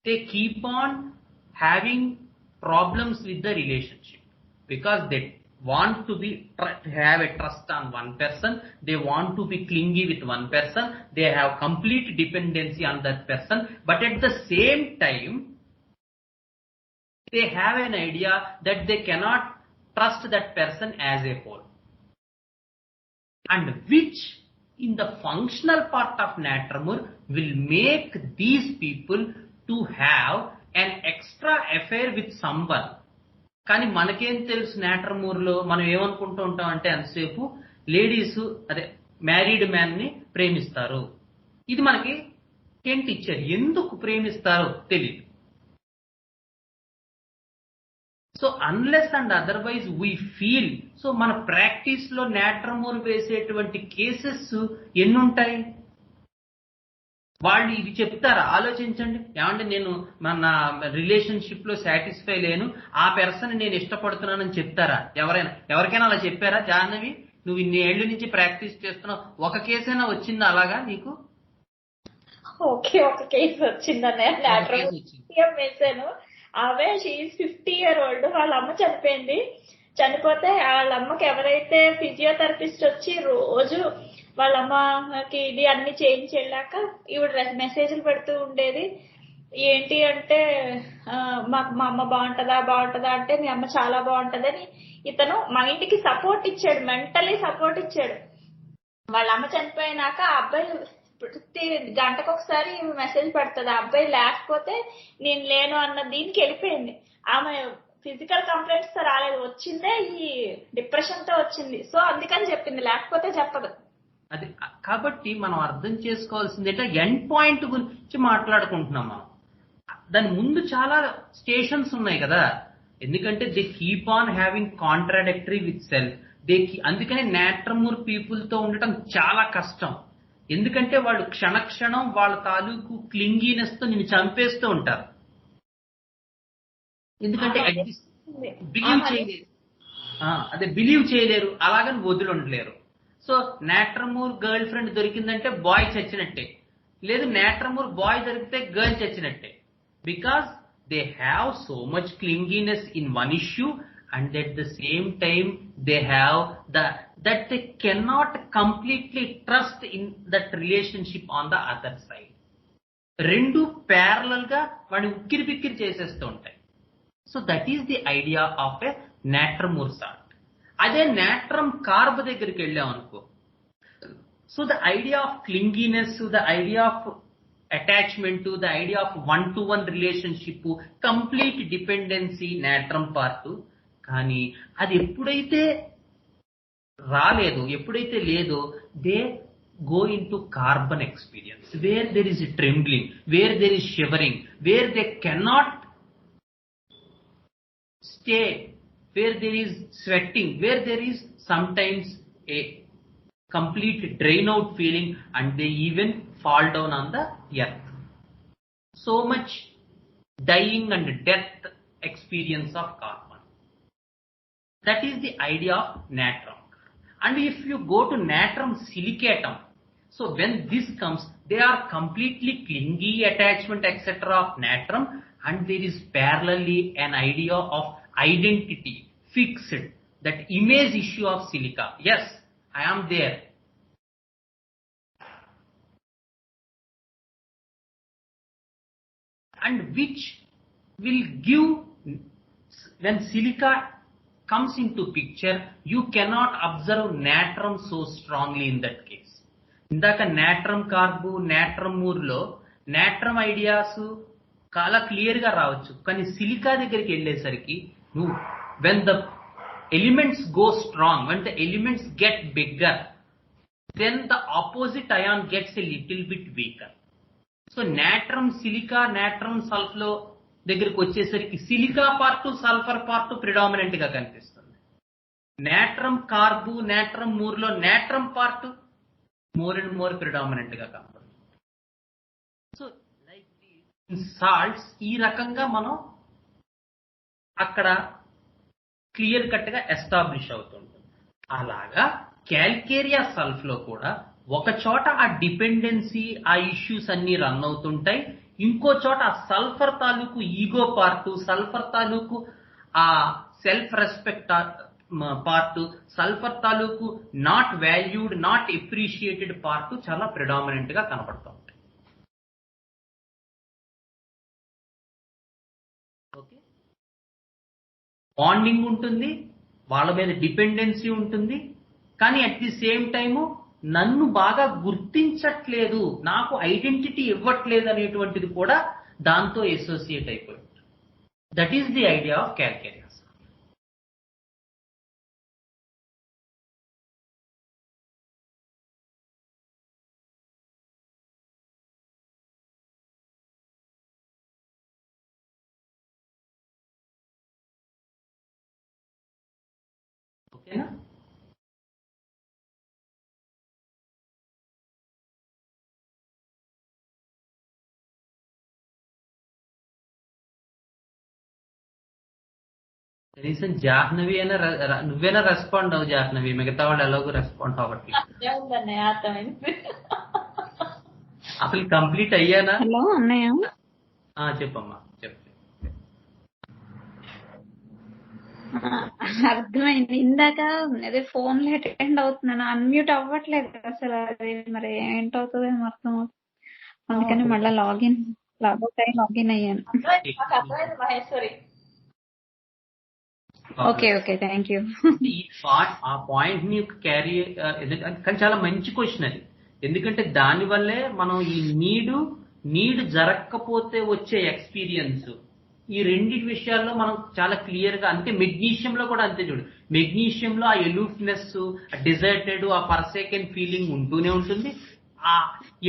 They keep on having problems with the relationship because they want to have a trust on one person, they want to be clingy with one person, they have complete dependency on that person, but at the same time they have an idea that they cannot trust that person as a whole, and which in the functional part of Natramur will make these people to have an extra affair with someone. కానీ మనకేం తెలుసు, నేట్రమూర్లో మనం ఏమనుకుంటూ ఉంటాం అంటే అంతసేపు లేడీస్ అదే మ్యారీడ్ మ్యాన్ ని ప్రేమిస్తారు. ఇది మనకి హింట్ ఇచ్చారు, ఎందుకు ప్రేమిస్తారో తెలియదు. So unless and otherwise we feel. So మన ప్రాక్టీస్ లో నేట్రమూర్ వేసేటువంటి కేసెస్ ఎన్నుంటాయి? వాళ్ళు ఇది చెప్తారా? ఆలోచించండి. ఏమంటే నేను మన రిలేషన్షిప్ లో సాటిస్ఫై లేను, ఆ పర్సన్ నేను ఇష్టపడుతున్నానని చెప్తారా? ఎవరికైనా అలా చెప్పారా? జాహ్నవి, నువ్వు ఇన్ని ఏళ్ల నుంచి ప్రాక్టీస్ చేస్తున్నావు, ఒక కేసైనా వచ్చిందా అలాగా నీకు? ఓకే, ఒక కేసు వచ్చిందన్నయ్య. వేసాను. ఆమె షీఈ్ 50 year old, వాళ్ళ అమ్మ చనిపోయింది. చనిపోతే వాళ్ళ అమ్మకి ఎవరైతే ఫిజియోథెరపిస్ట్ వచ్చి రోజు వాళ్ళ అమ్మకి ఇది అన్ని చేయించి వెళ్ళాక ఈవిడ మెసేజ్లు పెడుతూ ఉండేది. ఏంటి అంటే మా అమ్మ బాగుంటదా అంటే మీ అమ్మ చాలా బాగుంటదని ఇతను మైండ్ కి సపోర్ట్ ఇచ్చాడు, మెంటలీ సపోర్ట్ ఇచ్చాడు. వాళ్ళ అమ్మ చనిపోయినాక ఆ అబ్బాయి ప్రతి గంటకు ఒకసారి మెసేజ్ పెడుతుంది. ఆ అబ్బాయి లేకపోతే నేను లేను అన్న దీనికి వెళ్ళిపోయింది. ఆమె ఫిజికల్ కంప్లైంట్స్ తో రాలేదు, వచ్చిందే ఈ డిప్రెషన్ తో వచ్చింది. సో అందుకని చెప్పింది, లేకపోతే చెప్పదు. అది కాబట్టి మనం అర్థం చేసుకోవాల్సింది ఎండ్ పాయింట్ గురించి మాట్లాడుకుంటున్నాం మనం. దాని ముందు చాలా స్టేషన్స్ ఉన్నాయి కదా, ఎందుకంటే they keep on having contradictory with self. అందుకనే నాట్రమూర్ పీపుల్ తో ఉండటం చాలా కష్టం. ఎందుకంటే వాళ్ళు క్షణక్షణం వాళ్ళ తాలూకు క్లింగీనెస్ తో నిన్ను చంపేస్తూ ఉంటారు. ఎందుకంటే బిలీవ్ చేయలేరు, అలాగని వదిలిండలేరు. సో నాట్రమూర్ గర్ల్ ఫ్రెండ్ దొరికిందంటే బాయ్ చచ్చినట్టే, లేదు నాట్రమూర్ బాయ్ దొరికితే గర్ల్ చచ్చినట్టే. Because they have so much clinginess in one issue and at the same time they have that they cannot completely trust in that relationship on the other side. రెండు ప్యారలల్ గా వాడిని ఉక్కిరి బిక్కిరి చేసేస్తూ ఉంటాయి. So that is the idea of a natrum mur salt. అదే నాట్రమ్ కార్బ్ దగ్గరికి వెళ్ళాం అనుకో, so the idea of clinginess, the idea of attachment, the idea of 1-to-1 relationship, complete dependency natrum part. కానీ అది ఎప్పుడైతే రాలేదో, ఎప్పుడైతే లేదో, they go into carbon experience where there is trembling, where there is shivering, where they cannot stay, where there is sweating, where there is sometimes a complete drain out feeling, and they even fall down on the earth. So much dying and death experience of carbon. That is the idea of natrum. And if you go to natrum silicatum, so when this comes, they are completely clingy attachment etc. of natrum, and there is parallelly an idea of identity, fixed, that image issue of silica. Yes, I am there. And which will give, when silica comes into picture, you cannot observe natrum so strongly in that case. ఇందాక నాట్రమ్ కార్బు, నాట్రమ్ మూర్లో నాట్రమ్ ఐడియాస్ చాలా క్లియర్ గా రావచ్చు, కానీ సిలికా దగ్గరికి వెళ్ళేసరికి నువ్వు when the elements go strong, when the elements get bigger, then the opposite ion gets a little bit weaker. So natrum silica, natrum సల్ఫ్లో దగ్గరికి వచ్చేసరికి silica part, sulphur part predominant గా కనిపిస్తుంది. నాట్రమ్ కార్బు, నాట్రమ్ మూర్లో natrum part more and more predominant గా కనపడుతుంది. సో లైక్ సాల్ట్స్ ఈ రకంగా మనం అక్కడ క్లియర్ కట్ గా ఎస్టాబ్లిష్ అవుతుంటుంది. అలాగా క్యాల్కేరియా సల్ఫ్ లో కూడా ఒక చోట ఆ డిపెండెన్సీ, ఆ ఇష్యూస్ అన్ని రన్ అవుతుంటాయి, ఇంకో చోట ఆ సల్ఫర్ తాలూకు ఈగో పార్ట్, సల్ఫర్ తాలూకు ఆ సెల్ఫ్ రెస్పెక్ట్ పార్ట్, సల్ఫర్ తాలూకు not valued, not appreciated part చాలా ప్రిడామినెంట్ గా కనపడుతూ ఉంటాయి. ఓకే, బాండింగ్ ఉంటుంది, వాళ్ళ మీద డిపెండెన్సీ ఉంటుంది, కానీ అట్ ది సేమ్ టైము నన్ను బాగా గుర్తించట్లేదు, నాకు ఐడెంటిటీ ఇవ్వట్లేదు అనేటువంటిది కూడా దాంతో అసోసియేట్ అయిపోయింది. That is the idea of calcareas. ఓకేనా? కనీసం జాహ్నవి అయినా నువ్వైనా రెస్పాండ్ అవ్వు జాహ్నవి, మిగతా వాళ్ళు ఎలాగో రెస్పాండ్ అవ్వట్లేదు. అసలు కంప్లీట్ అయ్యానా? హలో అన్నయ్య, చెప్పమ్మా, చెప్పు. అర్థమైంది. ఇందాక అదే ఫోన్ లో అటెండ్ అవుతున్నాను, అన్మ్యూట్ అవ్వట్లేదు అసలు. అది మరి ఏంటవుతుందో ఏమో అర్థం అవుతుంది. అందుకని మళ్ళీ లాగౌట్ అయ్యి లాగిన్ అయ్యాను. మాకు అర్థమైంది Maheshwari. Okay okay, thank you. ఆ పాయింట్ ని క్యారీ కానీ చాలా మంచి క్వశ్చన్ అది. ఎందుకంటే దాని వల్లే మనం ఈ నీడ్ జరగకపోతే వచ్చే ఎక్స్పీరియన్స్, ఈ రెండింటి విషయాల్లో మనం చాలా క్లియర్ గా, అంతే మెగ్నీషియం లో కూడా అంతే. చూడు, మెగ్నీషియం లో ఆ ఎలూఫ్నెస్, డిజర్టెడ్, ఆ పర్సేకెన్ ఫీలింగ్ ఉంటూనే ఉంటుంది. ఆ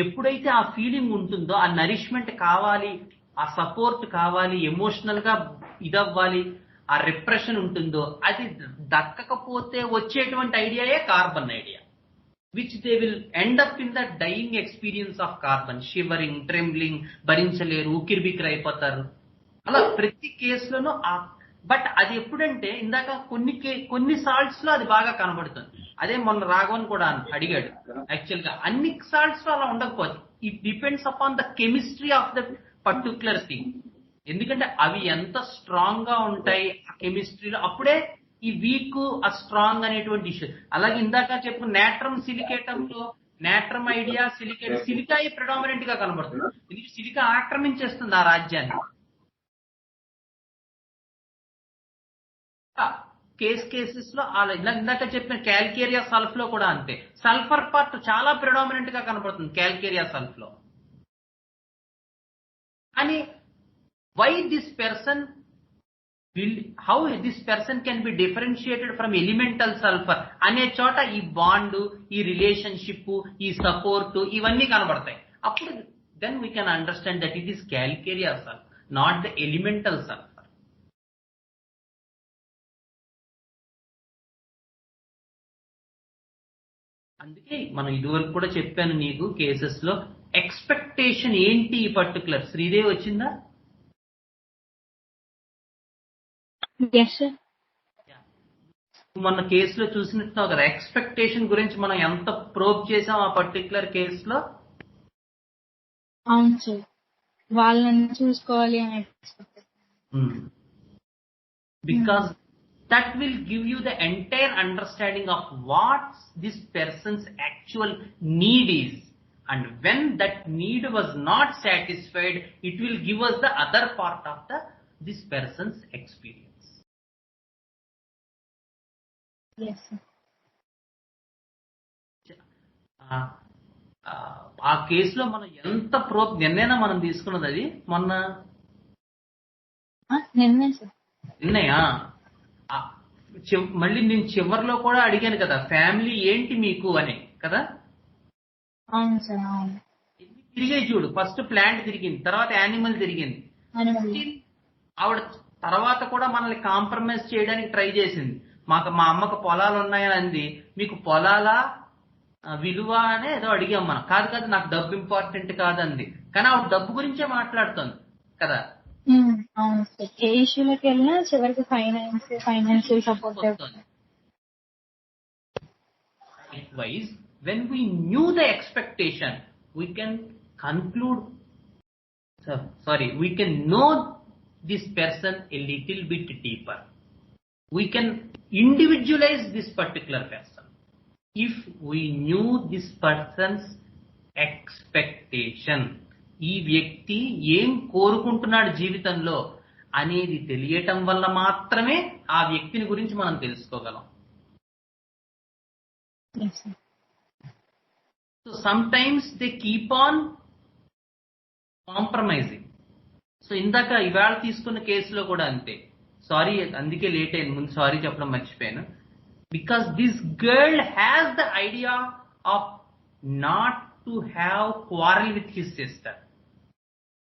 ఎప్పుడైతే ఆ ఫీలింగ్ ఉంటుందో, ఆ నరిష్మెంట్ కావాలి, ఆ సపోర్ట్ కావాలి, ఎమోషనల్ గా ఇదవ్వాలి, ఆ రిప్రెషన్ ఉంటుందో, అది దక్కకపోతే వచ్చేటువంటి ఐడియాయే carbon idea, which they will end up in the dying experience of carbon, shivering, trembling, భరించలేరు, ఉక్కిరిబిక్కిరి అయిపోతారు. అలా ప్రతి కేసులోనూ బట్ అది ఎప్పుడంటే ఇందాక కొన్ని సాల్ట్స్ లో అది బాగా కనబడుతుంది. అదే మొన్న రాఘవన్ కూడా అడిగాడు. యాక్చువల్ గా అన్ని సాల్ట్స్ లో అలా ఉండకపోవచ్చు. It depends upon the chemistry of the particular thing. ఎందుకంటే అవి ఎంత స్ట్రాంగ్ గా ఉంటాయి ఆ కెమిస్ట్రీలో, అప్పుడే ఈ వీక్ ఆ స్ట్రాంగ్ అనేటువంటి ఇష్యూ. అలాగే ఇందాక చెప్పు నేట్రమ్ సిలికేటమ్ లో నేట్రమ్ ఐడియా, సిలికా ప్రిడామినెంట్ గా కనబడుతుంది. ఎందుకంటే సిలికా ఆక్రమించేస్తుంది ఆ రాజ్యాన్ని. కేసెస్ లో ఇందాక చెప్పిన క్యాల్కేరియా సల్ఫ్ లో కూడా అంతే. సల్ఫర్ పార్ట్ చాలా ప్రిడామినెంట్ గా కనబడుతుంది క్యాల్కేరియా సల్ఫ్ లో. అని why this person how this person can be differentiated from elemental sulfur అనే చోట ఈ బాండ్, ఈ రిలేషన్షిప్, ఈ సపోర్ట్ ఇవన్నీ కనబడతాయి. అప్పుడు then we can understand that it is calcareous sulfur, not the elemental sulfur. అందుకే మనం ఇదివరకు కూడా చెప్పాను నీకు కేసెస్ లో ఎక్స్పెక్టేషన్ ఏంటి ఈ పర్టికులర్. శ్రీదేవి వచ్చిందా? మొన్న కేసులో చూసినట్టున్నావు కదా, ఎక్స్పెక్టేషన్ గురించి మనం ఎంత ప్రోబ్ చేసాం ఆ పర్టికులర్ కేసులో. అవును సార్, వాళ్ళని చూసుకోవాలి అని. Because that will give you the entire understanding of what this person's actual need is. And when that need was not satisfied, it will give us the other part of this person's experience. ఆ కేసులో మనం ఎంత నిన్నేనా మనం తీసుకున్నది? అది మొన్న నిన్నయా? మళ్ళీ నేను చివరిలో కూడా అడిగాను కదా, ఫ్యామిలీ ఏంటి మీకు అని కదా. అవును సార్, అవును. తిరిగాయి చూడు, ఫస్ట్ ప్లాంట్ తిరిగింది, తర్వాత యానిమల్ తిరిగింది. ఆవిడ తర్వాత కూడా మనల్ని కాంప్రమైజ్ చేయడానికి ట్రై చేసింది. మా అమ్మకు పొలాలు ఉన్నాయని అంది. మీకు పొలాల విలువ అనే ఏదో అడిగాం మనం. కాదు నాకు డబ్బు ఇంపార్టెంట్ కాదంది. కానీ ఆవిడ డబ్బు గురించే మాట్లాడుతుంది కదా. అవును సార్, ఏ ఇష్యూలోకి వెళ్ళినా చివరికి ఫైనాన్షియల్ సపోర్ట్ అవుతుంది. Likewise, when we knew the expectation, we can conclude, we can know this person a little bit deeper. We can individualize this particular person if we knew this person's expectation. ఈ వ్యక్తి ఏం కోరుకుంటున్నాడు జీవితంలో అనేది తెలియటం వల్ల మాత్రమే ఆ వ్యక్తిని గురించి మనం తెలుసుకోగలం. So sometimes they keep on compromising. So ఇందాక ఇవాళ తీసుకున్న కేసులో కూడా అంతే. సారీ, అందుకే లేట్ అయింది, ముందు సారీ చెప్పడం మర్చిపోయాను. Because this girl has the idea of not to have quarrel with his sister.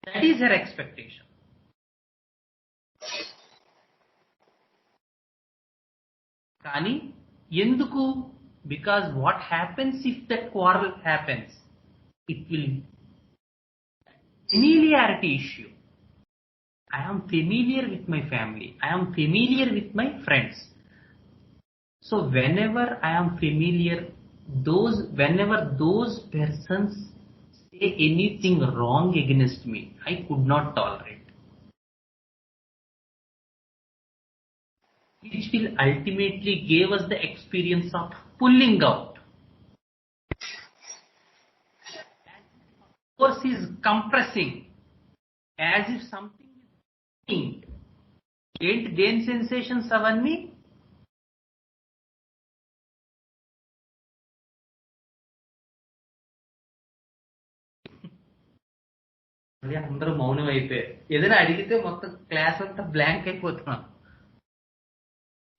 That is her expectation. కానీ ఎందుకు? Because what happens if that quarrel happens? It will familiarity issue. I am familiar with my family. I am familiar with my friends. So whenever I am familiar, whenever those persons say anything wrong against me, I could not tolerate. which will ultimately give us the experience of pulling out. Force is compressing, as if something is moving. ఏంటి దేని సెన్సేషన్స్ అవన్నీ? అదే అందరూ మౌనం అయిపోయారు. ఏదైనా అడిగితే మొత్తం క్లాస్ అంతా బ్లాంక్ అయిపోతున్నాం.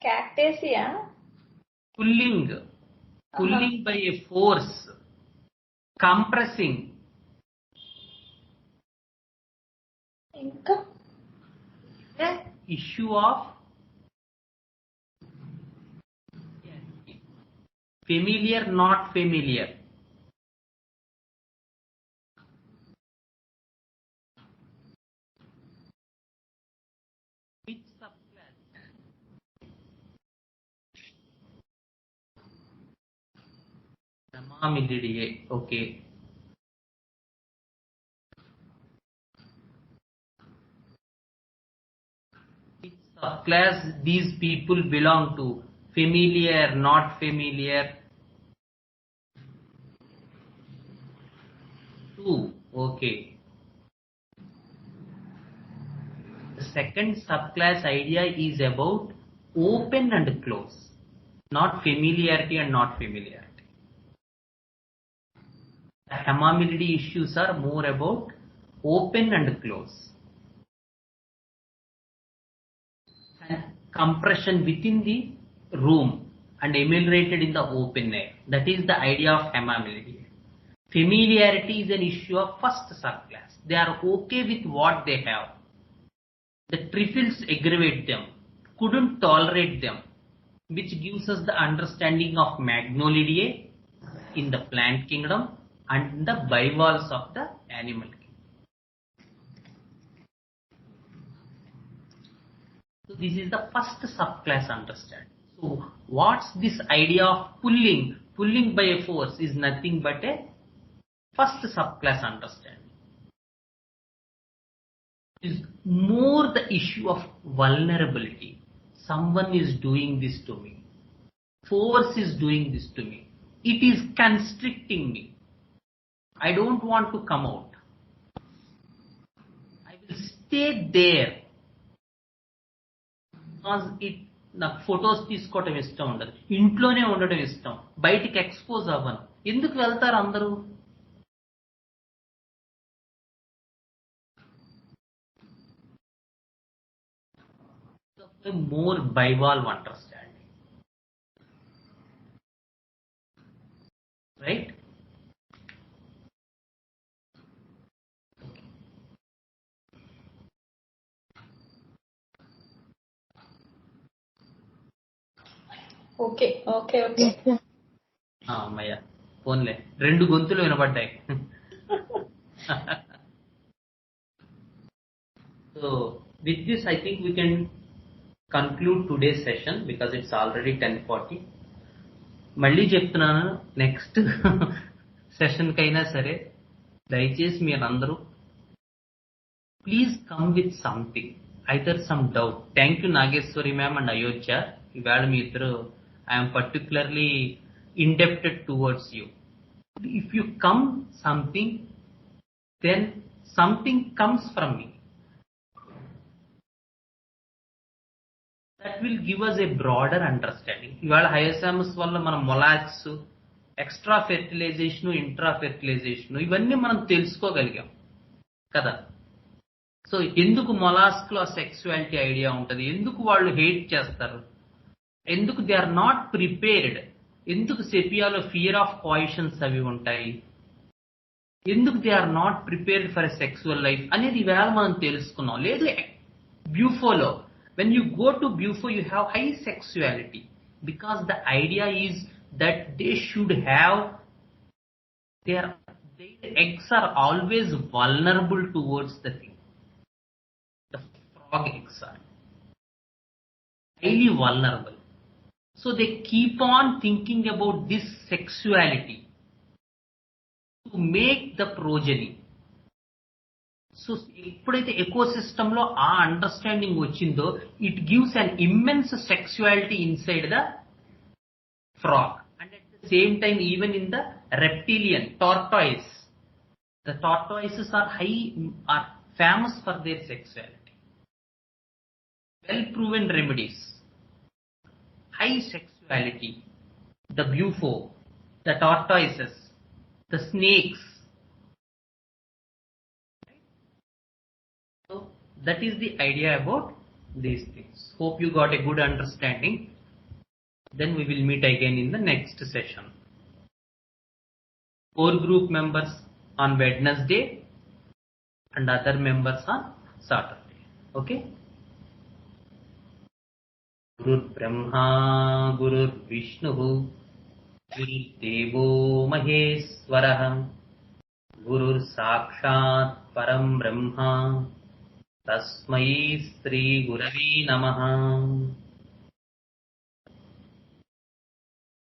Cactaceae pulling by a force, compressing. ఇంకా issue of familiar, not familiar. Which subclass? Ramamilidae. Okay. Which subclass these people belong to? Familiar, not familiar? 2. Okay. The second subclass idea is about open and close, not familiarity and not familiarity. The Hamamilidae issues are more about open and close, and compression within the room and ameliorated in the open air. That is the idea of Hamamilidae. Familiarity is an issue of first subclass. They are okay with what they have. The Trifles aggravate them, couldn't tolerate them, which gives us the understanding of Magnolidae in the plant kingdom and the bivalves of the animal kingdom. So this is the first subclass understanding. So what's this idea of pulling? Pulling by a force is nothing but a first subclass understanding. Is more the issue of vulnerability. Someone is doing this to me. Force is doing this to me. It is constricting me. I don't want to come out. I will stay there. Because నాకు ఫొటోస్ తీసుకోవటం ఇష్టం ఉండదు, ఇంట్లోనే ఉండడం ఇష్టం, బయటికి ఎక్స్పోజ్ అవ్వను. ఎందుకు వెళ్తారు అందరూ? More bivalve understanding, right? Okay okay okay అమ్మయ్య ఫోన్లే, 2 గొంతులు వినబడ్డాయి. So with this I think we can conclude today's session because it's already 10:40. మళ్ళీ చెప్తున్నాను, నెక్స్ట్ సెషన్ కైనా సరే దయచేసి మీరందరూ please come with something, either some doubt. Thank you Nageshwari ma'am and Ayodhya. ఇవాళ మీ ఇద్దరు I'm particularly indebted towards you. If you come something, then something comes from me. That will give us a broader understanding. ఇవాళ హయోసామస్ వల్ల మనం మొలాక్స్, ఎక్స్ట్రా ఫెర్టిలైజేషన్, ఇంట్రా ఫెర్టిలైజేషన్ ఇవన్నీ మనం తెలుసుకోగలిగాం కదా. సో ఎందుకు మొలాస్క్ లో సెక్సువాలిటీ ఐడియా ఉంటుంది, ఎందుకు వాళ్ళు హేట్ చేస్తారు, ఎందుకు దే ఆర్ నాట్ ప్రిపేర్డ్, ఎందుకు సెపియాలో ఫియర్ ఆఫ్ పాయిషన్స్ అవి ఉంటాయి, ఎందుకు they are not prepared for a sexual life అనేది ఇవాళ మనం తెలుసుకున్నాం. లేదు బ్యూఫోలో, when you go to Bufo you have high sexuality because the idea is that they should have their eggs are always vulnerable towards the thing. The frog eggs are highly vulnerable, so they keep on thinking about this sexuality to make the progeny. So ఎప్పుడైతే ఎకో సిస్టమ్ లో ఆ అండర్స్టాండింగ్ వచ్చిందో it gives an immense sexuality inside the frog. And at the same time even in the reptilian tortoise, the tortoises are famous for their sexuality. Well proven remedies, high sexuality, the bufo, the tortoises, the snakes. So that is the idea about these things. Hope you got a good understanding. Then we will meet again in the next session. Core group members on Wednesday and other members on Saturday. Okay? Gurur Brahma, Gurur Vishnu, Gurur Devo Maheswarah, Gurur Sakshat Param Brahma, Tasmai Shri Guravi Namaha.